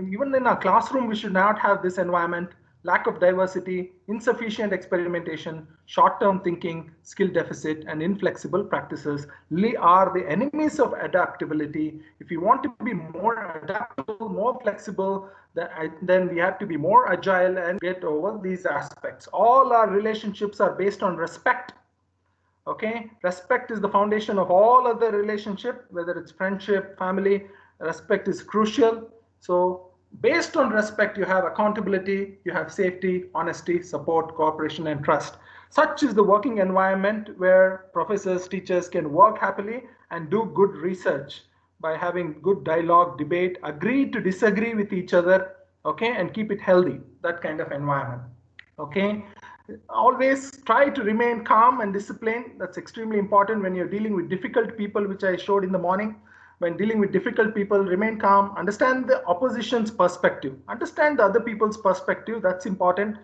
Even in our classroom, we should not have this environment. Lack of diversity, insufficient experimentation, short-term thinking, skill deficit, and inflexible practices are the enemies of adaptability. If you want to be more adaptable, more flexible, then we have to be more agile and get over these aspects. All our relationships are based on respect. Okay, respect is the foundation of all other relationship, whether it's friendship, family. Respect is crucial. So based on respect, you have accountability, you have safety, honesty, support, cooperation, and trust. Such is the working environment where professors, teachers can work happily and do good research by having good dialogue, debate, agree to disagree with each other, okay, and keep it healthy, that kind of environment. Okay, Always try to remain calm and disciplined. That's extremely important when you're dealing with difficult people, which I showed in the morning. When dealing with difficult people, remain calm, understand the opposition's perspective, understand the other people's perspective. That's important.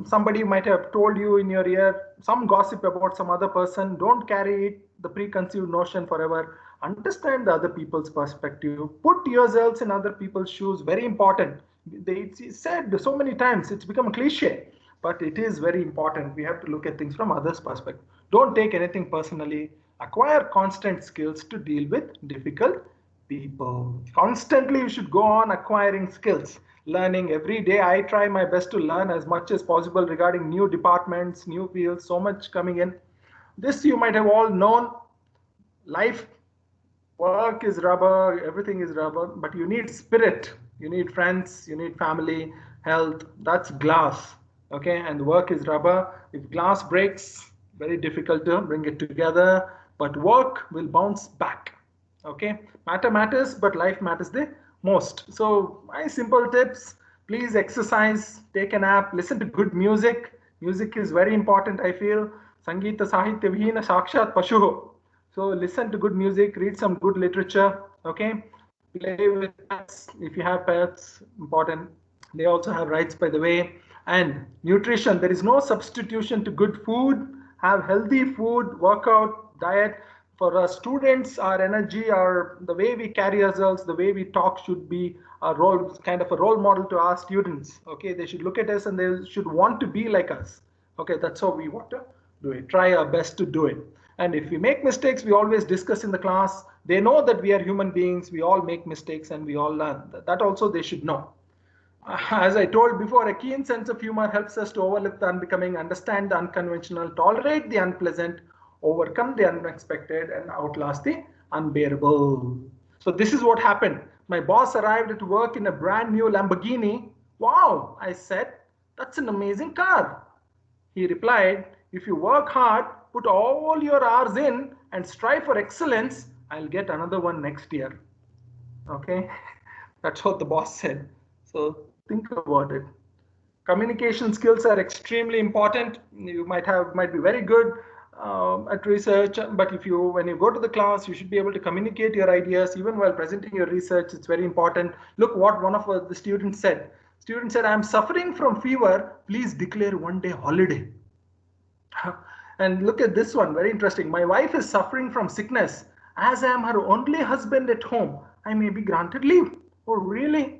Somebody might have told you in your ear some gossip about some other person. Don't carry it, the preconceived notion forever. Understand the other people's perspective. Put yourselves in other people's shoes. Very important. It's said so many times, it's become a cliche, but it is very important. We have to look at things from others' perspective. Don't take anything personally. Acquire constant skills to deal with difficult people. Constantly, you should go on acquiring skills, learning every day. I try my best to learn as much as possible regarding new departments, new fields, so much coming in. This you might have all known. Life, work is rubber, everything is rubber, but you need spirit, you need friends, you need family, health. That's glass. Okay, and work is rubber. If glass breaks, very difficult to bring it together, but work will bounce back. Okay, matter matters, but life matters the most. So my simple tips: please exercise, take a nap, listen to good music. Music is very important, I feel. Sangeeta sahitya vihina sakshat pashuho. So listen to good music, read some good literature. Okay, play with pets if you have pets, important. They also have rights, by the way. And nutrition, there is no substitution to good food. Have healthy food, workout, diet. For our students, our energy, the way we carry ourselves, the way we talk should be a kind of a role model to our students. Okay, they should look at us and they should want to be like us. Okay, that's how we want to do it. Try our best to do it. And if we make mistakes, we always discuss in the class. They know that we are human beings. We all make mistakes and we all learn. That also they should know. As I told before, a keen sense of humor helps us to overlook the unbecoming, understand the unconventional, tolerate the unpleasant, overcome the unexpected, and outlast the unbearable. So this is what happened. My boss arrived at work in a brand new Lamborghini. Wow, I said, that's an amazing car. He replied, if you work hard, put all your hours in, and strive for excellence, I'll get another one next year. Okay, that's what the boss said. So think about it. Communication skills are extremely important. You might be very good at research, but when you go to the class, you should be able to communicate your ideas even while presenting your research. It's very important. Look what one of the students said. Student said, I'm suffering from fever. Please declare one day holiday. And look at this one, very interesting. My wife is suffering from sickness. As I am her only husband at home, I may be granted leave. Oh, really?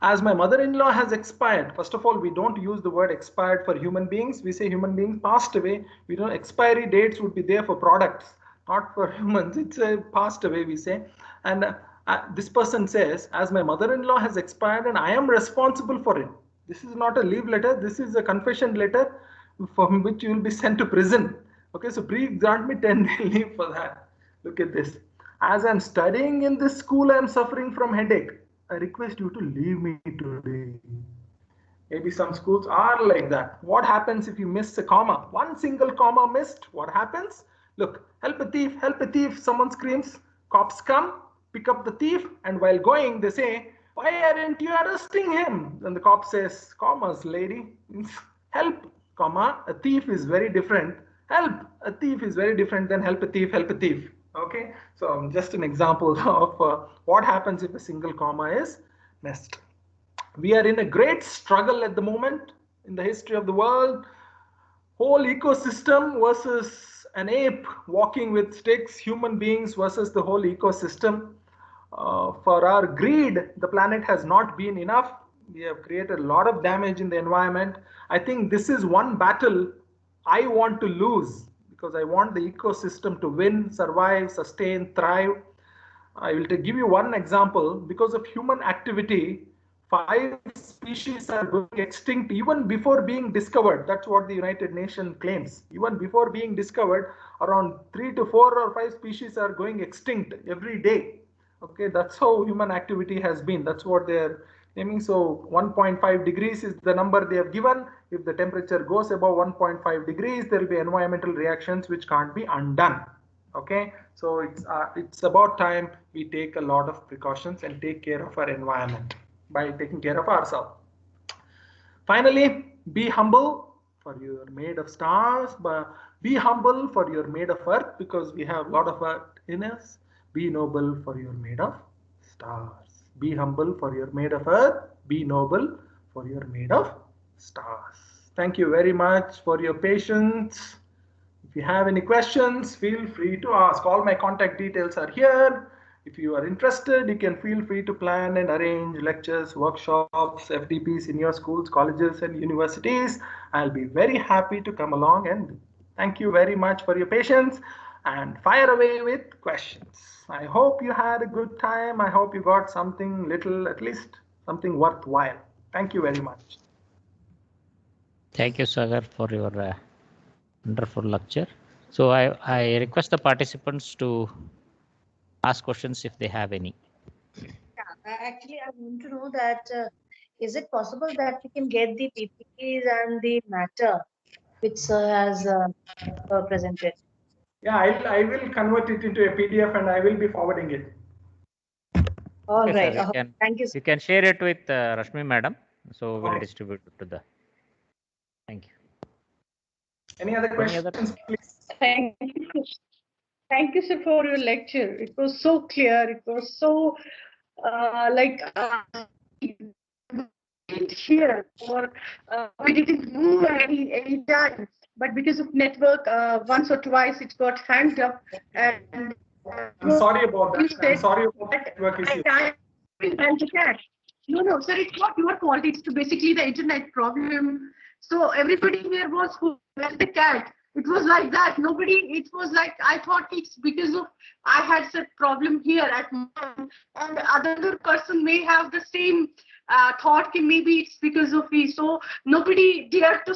As my mother-in-law has expired. First of all, we don't use the word expired for human beings. We say human beings passed away. We don't. Expiry dates would be there for products, not for humans. It's passed away, we say. And this person says, as my mother-in-law has expired and I am responsible for it. This is not a leave letter. This is a confession letter from which you will be sent to prison. Okay, so please grant me 10-day leave for that. Look at this. As I'm studying in this school, I'm suffering from headache. I request you to leave me today. Maybe some schools are like that. What happens if you miss a comma? One single comma missed, what happens? Look, help a thief, someone screams. Cops come, pick up the thief, and while going, they say, why aren't you arresting him? Then the cop says, commas, lady. Help, comma, a thief is very different. Help, a thief is very different than help a thief, help a thief. Okay, so just an example of what happens if a single comma is missed. We are in a great struggle at the moment in the history of the world. Whole ecosystem versus an ape walking with sticks, human beings versus the whole ecosystem. For our greed, the planet has not been enough. We have created a lot of damage in the environment. I think this is one battle I want to lose, because I want the ecosystem to win, survive, sustain, thrive. I will give you one example. Because of human activity, 5 species are going extinct even before being discovered. That's what the United Nations claims. Even before being discovered, around 3 to 4 or 5 species are going extinct every day. Okay, that's how human activity has been. That's what they're aiming. So 1.5 degrees is the number they have given. If the temperature goes above 1.5 degrees, there will be environmental reactions which can't be undone. Okay, so it's about time we take a lot of precautions and take care of our environment by taking care of ourselves. Finally, be humble. for you're made of stars. But be humble, for you're made of earth, because we have a lot of earth in us. Be noble, for you're made of stars. Be humble, for you're made of earth. Be noble, for you're made of stars. Thank you very much for your patience. If you have any questions, feel free to ask. All my contact details are here. If you are interested, you can feel free to plan and arrange lectures, workshops, FDPs in your schools, colleges, and universities. I'll be very happy to come along, and thank you very much for your patience, and fire away with questions. I hope you had a good time. I hope you got something little, at least something worthwhile. Thank you very much. Thank you, Sagar, for your wonderful lecture. So I request the participants to ask questions if they have any. Yeah, actually, I want to know that is it possible that we can get the PPTs and the matter which Sir has presented? Yeah, I will convert it into a PDF and I will be forwarding it. All Okay, right. sir, Thank you. You can share it with Rashmi madam. So we'll Okay. distribute it to the. Thank you. Any other questions, please? Thank you. Thank you, sir, for your lecture. It was so clear. It was so here, or we didn't move any time. But because of network, once or twice it got hanged up. And I'm sorry about that. I'm sorry about the network issue. No, sir, it's not your fault. It's basically the internet problem. So everybody here was who where's the cat? It was like that. Nobody. It was like I thought it's because of I had such problem here at home, and other person may have the same thought. Maybe it's because of me. So nobody dared to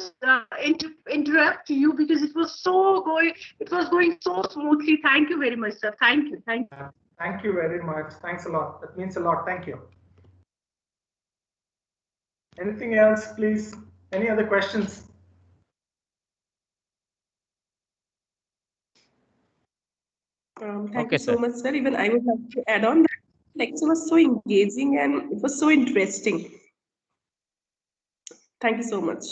interrupt you because it was so going. It was going so smoothly. Thank you very much, sir. Thank you. Thank you. Thank you very much. Thanks a lot. That means a lot. Thank you. Anything else, please? Any other questions? Thank you so much, sir. Even I would like to add on that lecture was so engaging and it was so interesting. Thank you so much.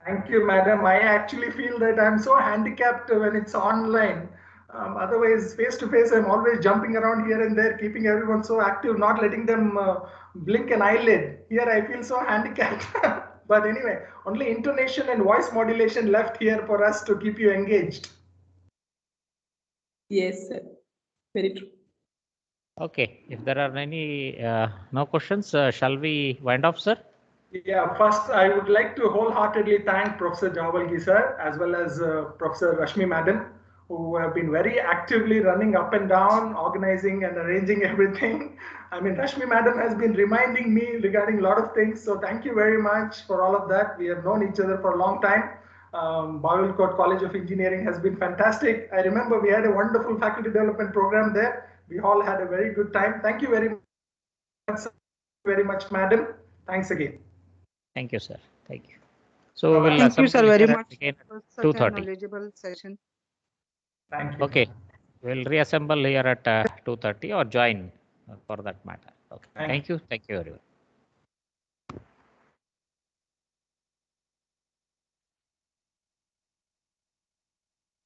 Thank you, madam. I actually feel that I'm so handicapped when it's online. Otherwise, face to face, I'm always jumping around here and there, keeping everyone so active, not letting them blink an eyelid. Here, I feel so handicapped. But anyway, only intonation and voice modulation left here for us to keep you engaged. Yes, sir. Very true. Okay. If there are any no questions, shall we wind up, sir? Yeah, first I would like to wholeheartedly thank Professor Javalgi sir as well as Professor Rashmi madam, who have been very actively running up and down, organizing and arranging everything. I mean, Rashmi madam has been reminding me regarding a lot of things. So thank you very much for all of that. We have known each other for a long time. Bawalkot College of Engineering has been fantastic. I remember we had a wonderful faculty development program there. We all had a very good time. Thank you very much, madam. Thanks again. Thank you, sir. Thank you. So we'll thank you, sir, very much again for at such a 2:30. knowledgeable session. Thank you. Okay. We'll reassemble here at 2:30 or join for that matter. Okay. Thank you. Thank you, everyone.